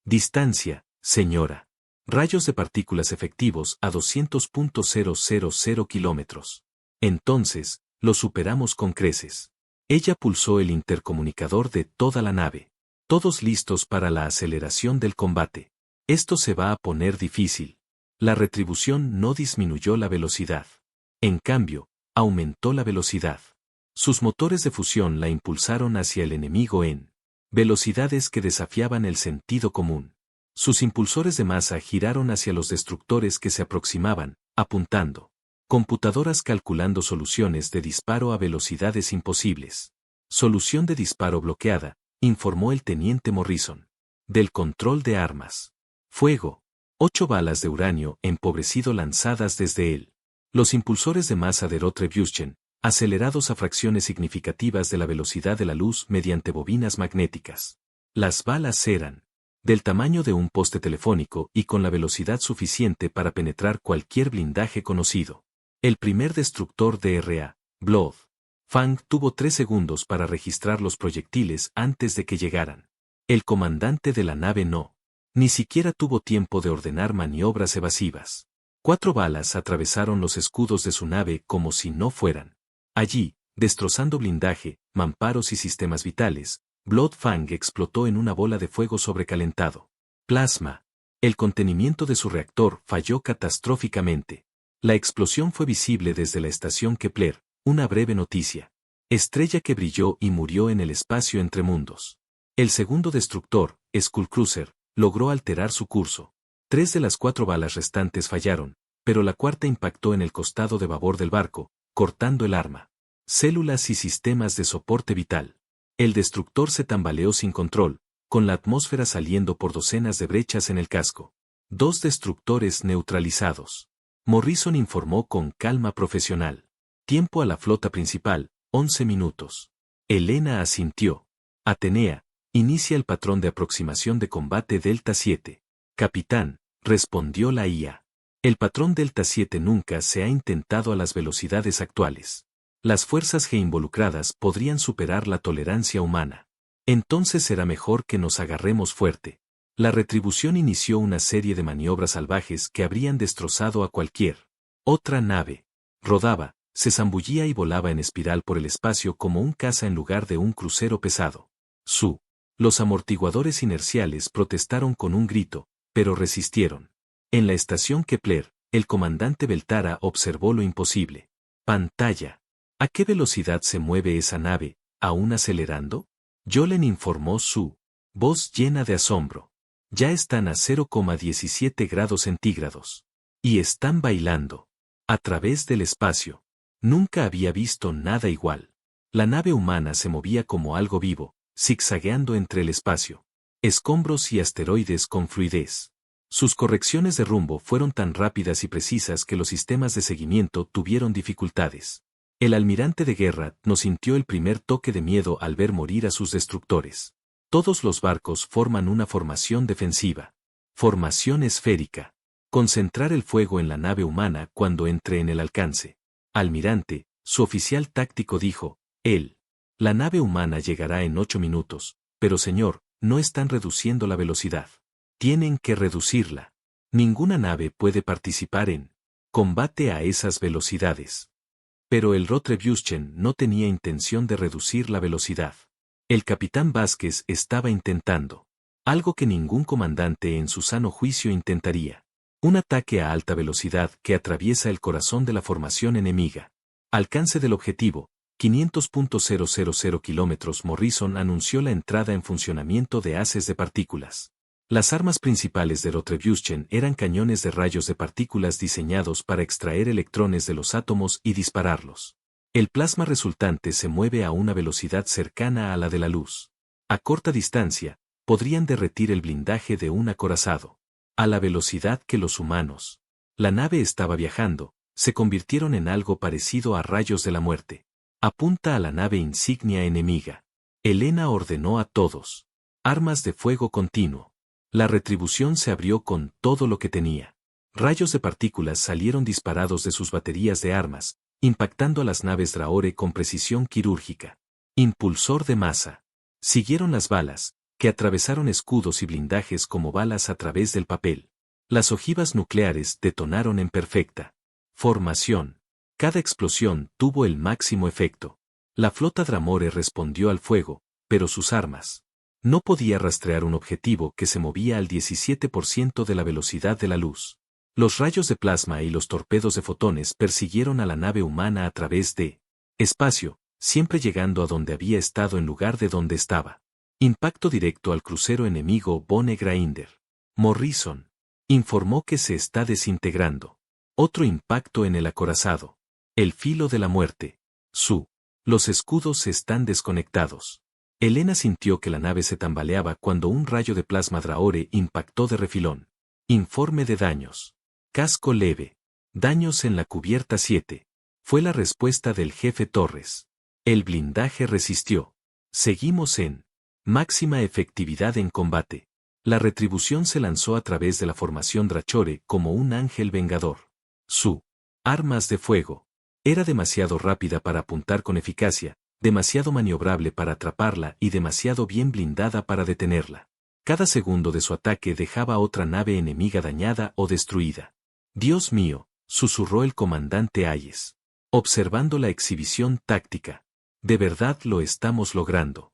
Distancia, señora. Rayos de partículas efectivos a 200.000 kilómetros. Entonces, lo superamos con creces. Ella pulsó el intercomunicador de toda la nave. Todos listos para la aceleración del combate. Esto se va a poner difícil. La retribución no disminuyó la velocidad. En cambio, aumentó la velocidad. Sus motores de fusión la impulsaron hacia el enemigo en velocidades que desafiaban el sentido común. Sus impulsores de masa giraron hacia los destructores que se aproximaban, apuntando. Computadoras calculando soluciones de disparo a velocidades imposibles. Solución de disparo bloqueada, informó el teniente Morrison. Del control de armas. Fuego. 8 balas de uranio empobrecido lanzadas desde él. Los impulsores de masa de Rotre-Buschen, acelerados a fracciones significativas de la velocidad de la luz mediante bobinas magnéticas. Las balas eran del tamaño de un poste telefónico y con la velocidad suficiente para penetrar cualquier blindaje conocido. El primer destructor DRA, Blood Fang, tuvo 3 segundos para registrar los proyectiles antes de que llegaran. El comandante de la nave ni siquiera tuvo tiempo de ordenar maniobras evasivas. 4 balas atravesaron los escudos de su nave como si no fueran. Allí, destrozando blindaje, mamparos y sistemas vitales, Blood Fang explotó en una bola de fuego sobrecalentado. Plasma. El contenimiento de su reactor falló catastróficamente. La explosión fue visible desde la estación Kepler, una breve noticia. Estrella que brilló y murió en el espacio entre mundos. El segundo destructor, Skullcruiser, logró alterar su curso. 3 de las 4 balas restantes fallaron, pero la cuarta impactó en el costado de babor del barco, cortando el arma. Células y sistemas de soporte vital. El destructor se tambaleó sin control, con la atmósfera saliendo por docenas de brechas en el casco. 2 destructores neutralizados. Morrison informó con calma profesional. Tiempo a la flota principal, 11 minutos. Elena asintió. Atenea, inicia el patrón de aproximación de combate Delta 7. Capitán, respondió la IA. El patrón Delta 7 nunca se ha intentado a las velocidades actuales. Las fuerzas G involucradas podrían superar la tolerancia humana. Entonces será mejor que nos agarremos fuerte. La retribución inició una serie de maniobras salvajes que habrían destrozado a cualquier otra nave. Rodaba, se zambullía y volaba en espiral por el espacio como un caza en lugar de un crucero pesado. Los amortiguadores inerciales protestaron con un grito, pero resistieron. En la estación Kepler, el comandante Beltara observó lo imposible. Pantalla. ¿A qué velocidad se mueve esa nave, aún acelerando? Yolen informó su voz llena de asombro. Ya están a 0,17 grados centígrados. Y están bailando. A través del espacio. Nunca había visto nada igual. La nave humana se movía como algo vivo, zigzagueando entre el espacio. Escombros y asteroides con fluidez. Sus correcciones de rumbo fueron tan rápidas y precisas que los sistemas de seguimiento tuvieron dificultades. El almirante de guerra no sintió el primer toque de miedo al ver morir a sus destructores. Todos los barcos forman una formación defensiva. Formación esférica. Concentrar el fuego en la nave humana cuando entre en el alcance. Almirante, su oficial táctico dijo, Él. La nave humana llegará en 8 minutos, pero señor, no están reduciendo la velocidad. Tienen que reducirla. Ninguna nave puede participar en combate a esas velocidades. Pero el Retribution no tenía intención de reducir la velocidad. El capitán Vázquez estaba intentando algo que ningún comandante en su sano juicio intentaría. Un ataque a alta velocidad que atraviesa el corazón de la formación enemiga. Alcance del objetivo, 500.000 kilómetros. Morrison anunció la entrada en funcionamiento de haces de partículas. Las armas principales de Retribution eran cañones de rayos de partículas diseñados para extraer electrones de los átomos y dispararlos. El plasma resultante se mueve a una velocidad cercana a la de la luz. A corta distancia, podrían derretir el blindaje de un acorazado. A la velocidad que los humanos. La nave estaba viajando, se convirtieron en algo parecido a rayos de la muerte. Apunta a la nave insignia enemiga. Elena ordenó a todos. Armas de fuego continuo. La retribución se abrió con todo lo que tenía. Rayos de partículas salieron disparados de sus baterías de armas, impactando a las naves Draore con precisión quirúrgica. Impulsor de masa. Siguieron las balas, que atravesaron escudos y blindajes como balas a través del papel. Las ojivas nucleares detonaron en perfecta formación. Cada explosión tuvo el máximo efecto. La flota Draore respondió al fuego, pero sus armas no podía rastrear un objetivo que se movía al 17% de la velocidad de la luz. Los rayos de plasma y los torpedos de fotones persiguieron a la nave humana a través de espacio, siempre llegando a donde había estado en lugar de donde estaba. Impacto directo al crucero enemigo Bone Grinder. Morrison informó que se está desintegrando. Otro impacto en el acorazado. El filo de la muerte. Los escudos están desconectados. Elena sintió que la nave se tambaleaba cuando un rayo de plasma Draore impactó de refilón. Informe de daños. Casco leve. Daños en la cubierta 7. Fue la respuesta del jefe Torres. El blindaje resistió. Seguimos en máxima efectividad en combate. La retribución se lanzó a través de la formación Drachore como un ángel vengador. Armas de fuego. Era demasiado rápida para apuntar con eficacia, demasiado maniobrable para atraparla y demasiado bien blindada para detenerla. Cada segundo de su ataque dejaba otra nave enemiga dañada o destruida. Dios mío, susurró el comandante Hayes, observando la exhibición táctica. De verdad lo estamos logrando.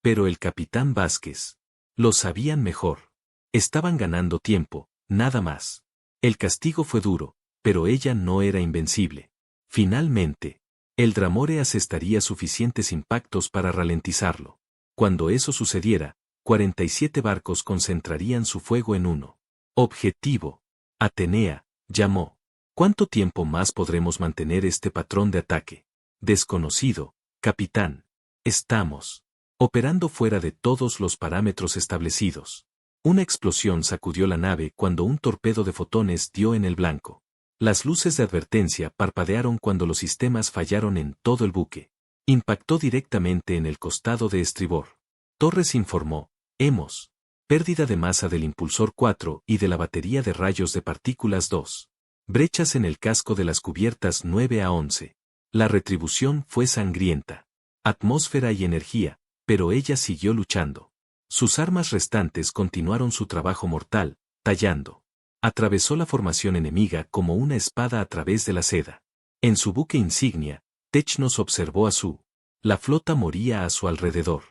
Pero el capitán Vázquez. Lo sabían mejor. Estaban ganando tiempo, nada más. El castigo fue duro, pero ella no era invencible. Finalmente, el Dramoreas asestaría suficientes impactos para ralentizarlo. Cuando eso sucediera, 47 barcos concentrarían su fuego en uno. Objetivo. Atenea, llamó. ¿Cuánto tiempo más podremos mantener este patrón de ataque? Desconocido, capitán. Estamos operando fuera de todos los parámetros establecidos. Una explosión sacudió la nave cuando un torpedo de fotones dio en el blanco. Las luces de advertencia parpadearon cuando los sistemas fallaron en todo el buque. Impactó directamente en el costado de estribor. Torres informó, hemos pérdida de masa del impulsor 4 y de la batería de rayos de partículas 2. Brechas en el casco de las cubiertas 9 a 11. La retribución fue sangrienta. Atmósfera y energía, pero ella siguió luchando. Sus armas restantes continuaron su trabajo mortal, tallando. Atravesó la formación enemiga como una espada a través de la seda. En su buque insignia, Technos observó la flota moría a su alrededor.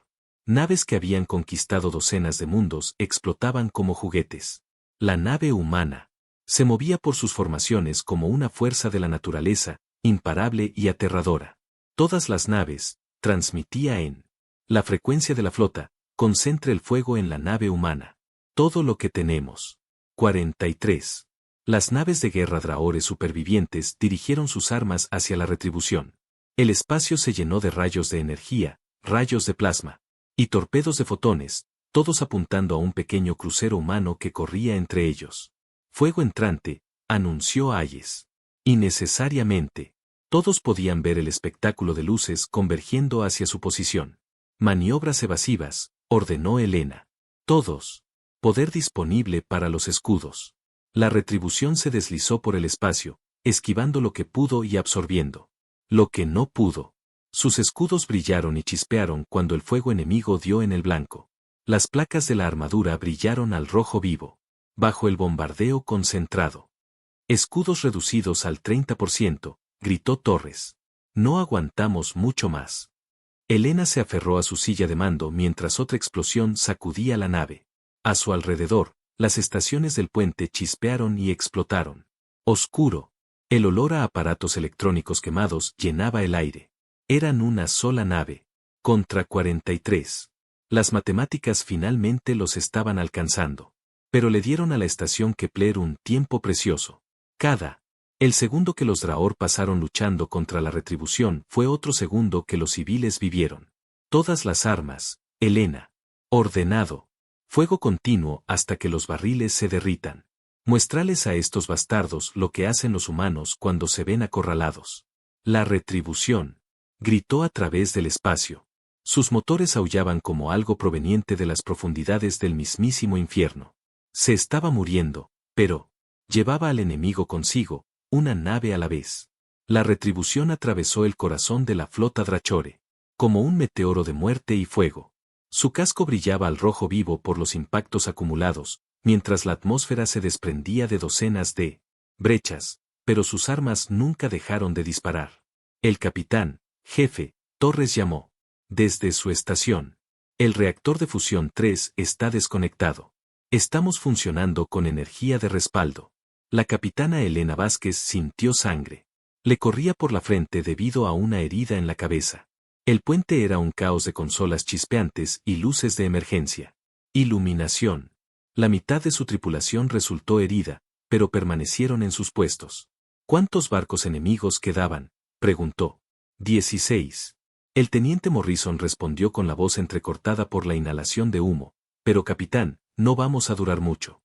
Naves que habían conquistado docenas de mundos explotaban como juguetes. La nave humana se movía por sus formaciones como una fuerza de la naturaleza, imparable y aterradora. Todas las naves, transmitía en la frecuencia de la flota, concentre el fuego en la nave humana. Todo lo que tenemos. 43. Las naves de guerra Draore supervivientes dirigieron sus armas hacia la retribución. El espacio se llenó de rayos de energía, rayos de plasma y torpedos de fotones, todos apuntando a un pequeño crucero humano que corría entre ellos. Fuego entrante, anunció Hayes. Innecesariamente. Todos podían ver el espectáculo de luces convergiendo hacia su posición. Maniobras evasivas, ordenó Elena. Todos. Poder disponible para los escudos. La retribución se deslizó por el espacio, esquivando lo que pudo y absorbiendo lo que no pudo. Sus escudos brillaron y chispearon cuando el fuego enemigo dio en el blanco. Las placas de la armadura brillaron al rojo vivo, bajo el bombardeo concentrado. Escudos reducidos al 30%, gritó Torres. No aguantamos mucho más. Elena se aferró a su silla de mando mientras otra explosión sacudía la nave. A su alrededor, las estaciones del puente chispearon y explotaron. Oscuro. El olor a aparatos electrónicos quemados llenaba el aire. Eran una sola nave. Contra 43. Las matemáticas finalmente los estaban alcanzando. Pero le dieron a la estación Kepler un tiempo precioso. El segundo que los Drahor pasaron luchando contra la retribución fue otro segundo que los civiles vivieron. Todas las armas, Elena. Ordenado. Fuego continuo hasta que los barriles se derritan. Muéstrales a estos bastardos lo que hacen los humanos cuando se ven acorralados. La retribución. Gritó a través del espacio. Sus motores aullaban como algo proveniente de las profundidades del mismísimo infierno. Se estaba muriendo, pero llevaba al enemigo consigo, una nave a la vez. La retribución atravesó el corazón de la flota Drachore, como un meteoro de muerte y fuego. Su casco brillaba al rojo vivo por los impactos acumulados, mientras la atmósfera se desprendía de docenas de brechas, pero sus armas nunca dejaron de disparar. El capitán, jefe, Torres llamó. Desde su estación. El reactor de fusión 3 está desconectado. Estamos funcionando con energía de respaldo. La capitana Elena Vázquez sintió sangre. Le corría por la frente debido a una herida en la cabeza. El puente era un caos de consolas chispeantes y luces de emergencia. Iluminación. La mitad de su tripulación resultó herida, pero permanecieron en sus puestos. ¿Cuántos barcos enemigos quedaban?, preguntó. 16. El teniente Morrison respondió con la voz entrecortada por la inhalación de humo. Pero capitán, no vamos a durar mucho.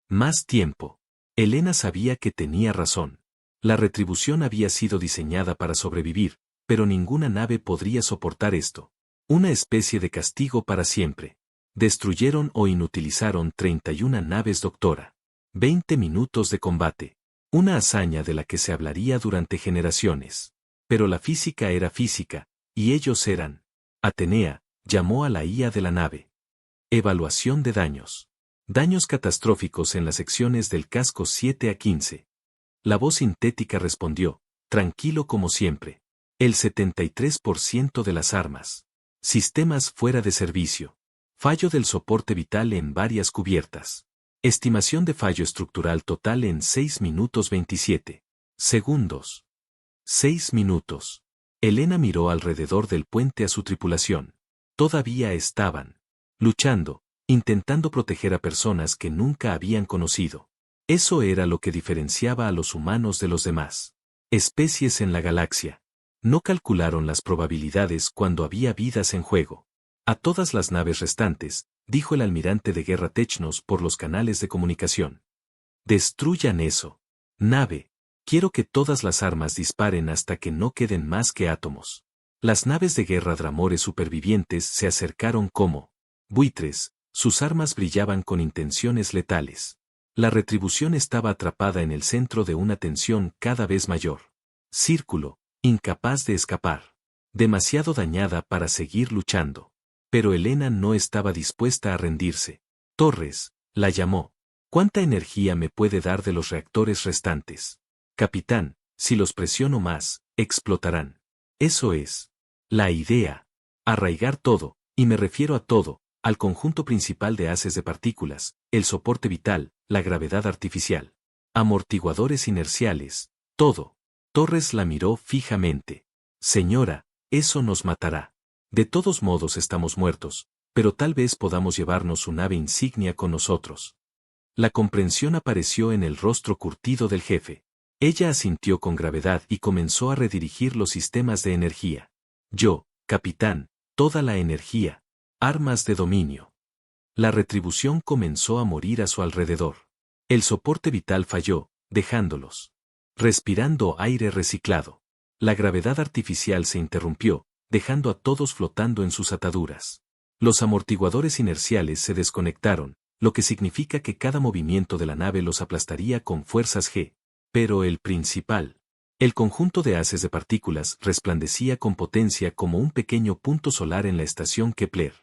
Más tiempo. Elena sabía que tenía razón. La retribución había sido diseñada para sobrevivir, pero ninguna nave podría soportar esto. Una especie de castigo para siempre. Destruyeron o inutilizaron 31 naves doctora. 20 minutos de combate. Una hazaña de la que se hablaría durante generaciones. Pero la física era física, y ellos eran. Atenea llamó a la IA de la nave. Evaluación de daños. Daños catastróficos en las secciones del casco 7 a 15. La voz sintética respondió, tranquilo como siempre. El 73% de las armas. Sistemas fuera de servicio. Fallo del soporte vital en varias cubiertas. Estimación de fallo estructural total en 6 minutos 27 segundos. 6 minutos. Elena miró alrededor del puente a su tripulación. Todavía estaban luchando, intentando proteger a personas que nunca habían conocido. Eso era lo que diferenciaba a los humanos de los demás especies en la galaxia. No calcularon las probabilidades cuando había vidas en juego. A todas las naves restantes, dijo el almirante de guerra Technos por los canales de comunicación. Destruyan eso. Nave. Quiero que todas las armas disparen hasta que no queden más que átomos. Las naves de guerra Dramores supervivientes se acercaron como buitres, sus armas brillaban con intenciones letales. La retribución estaba atrapada en el centro de una tensión cada vez mayor. Círculo, incapaz de escapar. Demasiado dañada para seguir luchando. Pero Elena no estaba dispuesta a rendirse. Torres, la llamó. ¿Cuánta energía me puede dar de los reactores restantes? Capitán, si los presiono más, explotarán. Eso es la idea. Arraigar todo, y me refiero a todo, al conjunto principal de haces de partículas, el soporte vital, la gravedad artificial. Amortiguadores inerciales, todo. Torres la miró fijamente. Señora, eso nos matará. De todos modos estamos muertos, pero tal vez podamos llevarnos su nave insignia con nosotros. La comprensión apareció en el rostro curtido del jefe. Ella asintió con gravedad y comenzó a redirigir los sistemas de energía. Yo, capitán, toda la energía. Armas de dominio. La retribución comenzó a morir a su alrededor. El soporte vital falló, dejándolos respirando aire reciclado. La gravedad artificial se interrumpió, dejando a todos flotando en sus ataduras. Los amortiguadores inerciales se desconectaron, lo que significa que cada movimiento de la nave los aplastaría con fuerzas G. Pero el principal. El conjunto de haces de partículas resplandecía con potencia como un pequeño punto solar en la estación Kepler.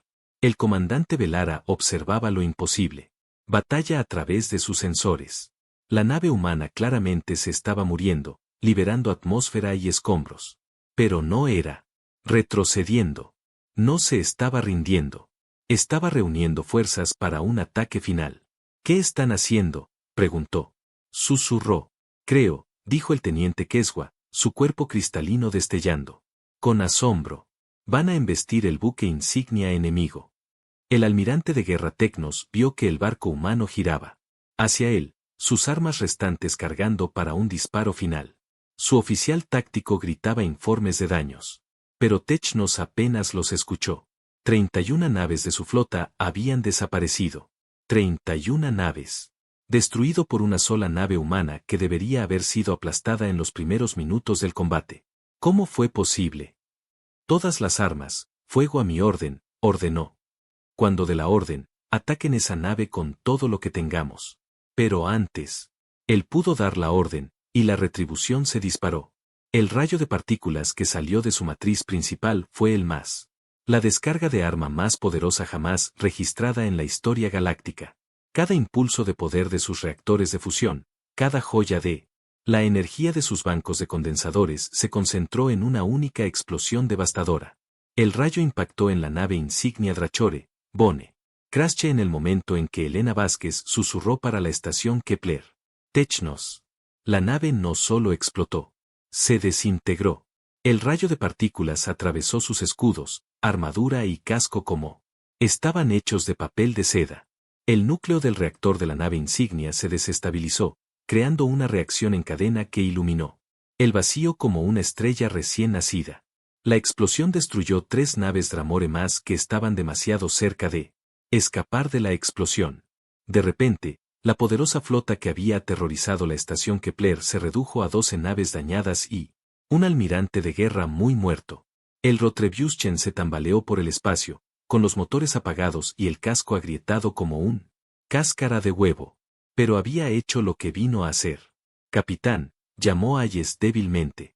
El comandante Velara observaba lo imposible. Batalla a través de sus sensores. La nave humana claramente se estaba muriendo, liberando atmósfera y escombros. Pero no era retrocediendo. No se estaba rindiendo. Estaba reuniendo fuerzas para un ataque final. ¿Qué están haciendo?, preguntó. Susurró. Creo, dijo el teniente Keswa, su cuerpo cristalino destellando. Con asombro. Van a embestir el buque insignia enemigo. El almirante de guerra Tecnos vio que el barco humano giraba hacia él, sus armas restantes cargando para un disparo final. Su oficial táctico gritaba informes de daños. Pero Tecnos apenas los escuchó. 31 naves de su flota habían desaparecido. 31 naves. Destruido por una sola nave humana que debería haber sido aplastada en los primeros minutos del combate. ¿Cómo fue posible? Todas las armas, fuego a mi orden, ordenó. Cuando de la orden, ataquen esa nave con todo lo que tengamos. Pero antes, él pudo dar la orden, y la retribución se disparó. El rayo de partículas que salió de su matriz principal fue el más. La descarga de arma más poderosa jamás registrada en la historia galáctica. Cada impulso de poder de sus reactores de fusión, cada joya de la energía de sus bancos de condensadores se concentró en una única explosión devastadora. El rayo impactó en la nave insignia Drachore, Bone. Crashe en el momento en que Elena Vázquez susurró para la estación Kepler. Tecnos. La nave no solo explotó. Se desintegró. El rayo de partículas atravesó sus escudos, armadura y casco como estaban hechos de papel de seda. El núcleo del reactor de la nave insignia se desestabilizó, creando una reacción en cadena que iluminó el vacío como una estrella recién nacida. La explosión destruyó 3 naves Dramore más que estaban demasiado cerca de escapar de la explosión. De repente, la poderosa flota que había aterrorizado la estación Kepler se redujo a 12 naves dañadas y un almirante de guerra muy muerto. El Rotrebuschen se tambaleó por el espacio, con los motores apagados y el casco agrietado como un cáscara de huevo. Pero había hecho lo que vino a hacer. Capitán, llamó Hayes débilmente.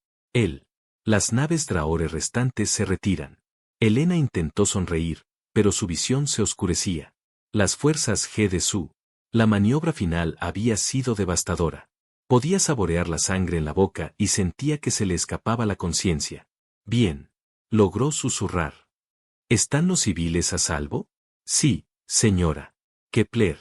Las naves Drahore restantes se retiran. Elena intentó sonreír, pero su visión se oscurecía. Las fuerzas G de Su. La maniobra final había sido devastadora. Podía saborear la sangre en la boca y sentía que se le escapaba la conciencia. Bien. Logró susurrar. ¿Están los civiles a salvo? Sí, señora. Kepler.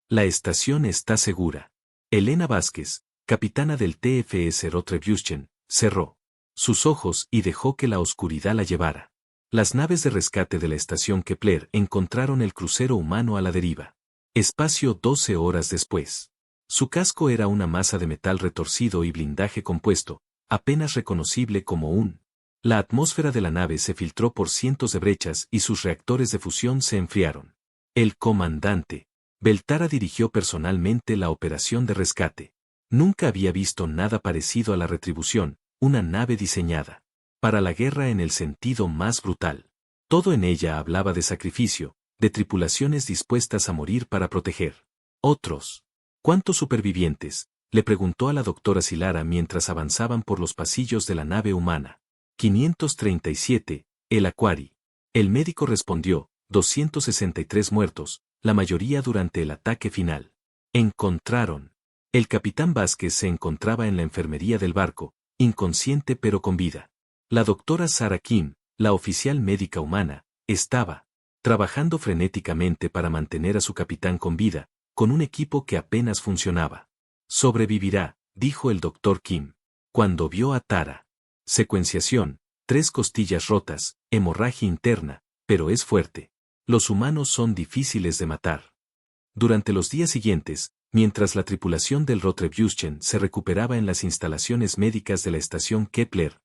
La estación está segura. Elena Vázquez, capitana del TFS Rotrebuschen, cerró sus ojos y dejó que la oscuridad la llevara. Las naves de rescate de la estación Kepler encontraron el crucero humano a la deriva. Espacio 12 horas después. Su casco era una masa de metal retorcido y blindaje compuesto, apenas reconocible como un. La atmósfera de la nave se filtró por cientos de brechas y sus reactores de fusión se enfriaron. El comandante Beltara dirigió personalmente la operación de rescate. Nunca había visto nada parecido a la Retribución, una nave diseñada para la guerra en el sentido más brutal. Todo en ella hablaba de sacrificio, de tripulaciones dispuestas a morir para proteger. Otros. ¿Cuántos supervivientes?, le preguntó a la doctora Silara mientras avanzaban por los pasillos de la nave humana. 537, el Aquari. El médico respondió, 263 muertos, la mayoría durante el ataque final. Encontraron. El capitán Vázquez se encontraba en la enfermería del barco, inconsciente pero con vida. La doctora Sarah Kim, la oficial médica humana, estaba trabajando frenéticamente para mantener a su capitán con vida, con un equipo que apenas funcionaba. Sobrevivirá, dijo el doctor Kim. Cuando vio a Tara. Secuenciación, 3 costillas rotas, hemorragia interna, pero es fuerte. Los humanos son difíciles de matar. Durante los días siguientes, mientras la tripulación del Rotrebuschen se recuperaba en las instalaciones médicas de la estación Kepler,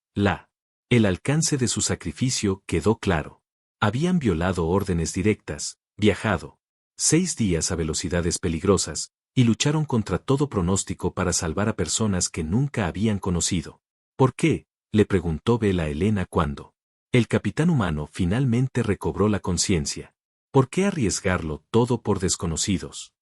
el alcance de su sacrificio quedó claro. Habían violado órdenes directas, viajado 6 días a velocidades peligrosas, y lucharon contra todo pronóstico para salvar a personas que nunca habían conocido. ¿Por qué?, le preguntó Bella a Elena cuando el capitán humano finalmente recobró la conciencia. ¿Por qué arriesgarlo todo por desconocidos?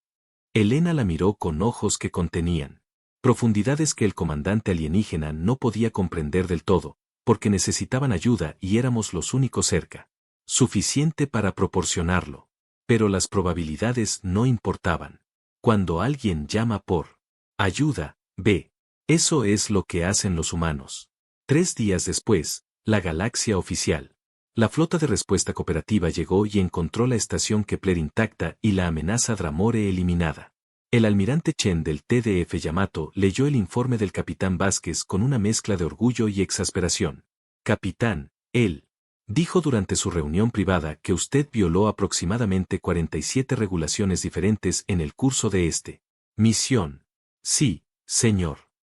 Elena la miró con ojos que contenían Profundidades que el comandante alienígena no podía comprender del todo, porque necesitaban ayuda y éramos los únicos cerca. Suficiente para proporcionarlo. Pero las probabilidades no importaban. Cuando alguien llama por ayuda, ve. Eso es lo que hacen los humanos. 3 días después, la galaxia oficial. La flota de respuesta cooperativa llegó y encontró la estación Kepler intacta y la amenaza Dramore eliminada. El almirante Chen del TDF Yamato leyó el informe del capitán Vázquez con una mezcla de orgullo y exasperación. Capitán, él dijo durante su reunión privada que usted violó aproximadamente 47 regulaciones diferentes en el curso de misión. Sí, señor.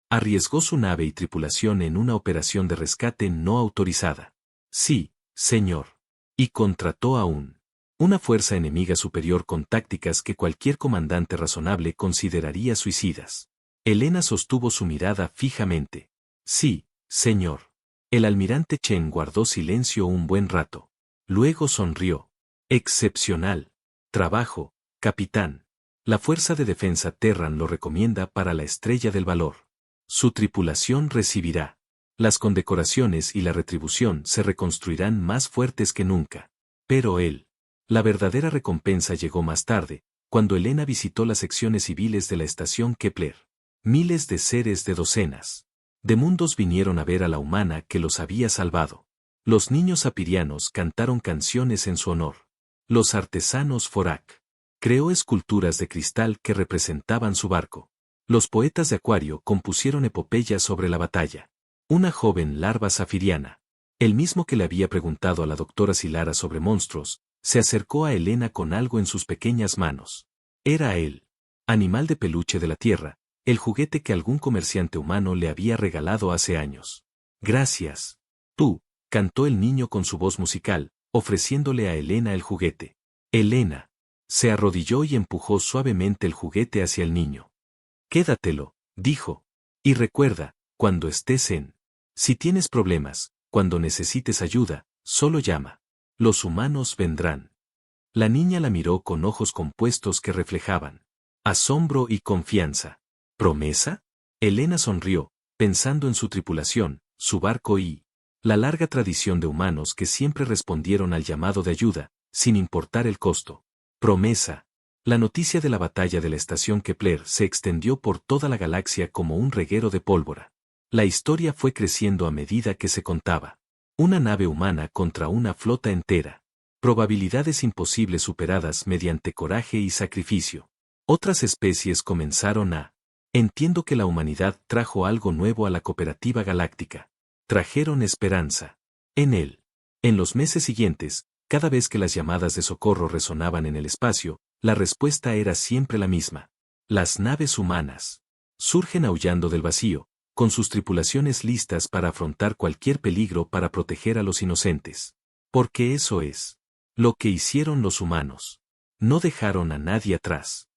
Arriesgó su nave y tripulación en una operación de rescate no autorizada. Sí, señor. Y contrató a una fuerza enemiga superior con tácticas que cualquier comandante razonable consideraría suicidas. Elena sostuvo su mirada fijamente. Sí, señor. El almirante Chen guardó silencio un buen rato. Luego sonrió. Excepcional trabajo, capitán. La Fuerza de Defensa Terran lo recomienda para la Estrella del Valor. Su tripulación recibirá las condecoraciones y la retribución se reconstruirán más fuertes que nunca. Pero la verdadera recompensa llegó más tarde, cuando Elena visitó las secciones civiles de la estación Kepler. Miles de seres de docenas de mundos vinieron a ver a la humana que los había salvado. Los niños apirianos cantaron canciones en su honor. Los artesanos Forak creó esculturas de cristal que representaban su barco. Los poetas de Acuario compusieron epopeyas sobre la batalla. Una joven larva zafiriana, el mismo que le había preguntado a la doctora Silara sobre monstruos, se acercó a Elena con algo en sus pequeñas manos. Era el animal de peluche de la Tierra, el juguete que algún comerciante humano le había regalado hace años. Gracias. Tú, cantó el niño con su voz musical, ofreciéndole a Elena el juguete. Elena se arrodilló y empujó suavemente el juguete hacia el niño. Quédatelo, dijo. Y recuerda, cuando estés si tienes problemas, cuando necesites ayuda, solo llama. Los humanos vendrán. La niña la miró con ojos compuestos que reflejaban asombro y confianza. ¿Promesa? Elena sonrió, pensando en su tripulación, su barco y la larga tradición de humanos que siempre respondieron al llamado de ayuda, sin importar el costo. Promesa. La noticia de la batalla de la estación Kepler se extendió por toda la galaxia como un reguero de pólvora. La historia fue creciendo a medida que se contaba. Una nave humana contra una flota entera. Probabilidades imposibles superadas mediante coraje y sacrificio. Otras especies comenzaron a entiendo que la humanidad trajo algo nuevo a la cooperativa galáctica. Trajeron esperanza. En los meses siguientes, cada vez que las llamadas de socorro resonaban en el espacio, la respuesta era siempre la misma. Las naves humanas surgen aullando del vacío, con sus tripulaciones listas para afrontar cualquier peligro para proteger a los inocentes. Porque eso es lo que hicieron los humanos. No dejaron a nadie atrás.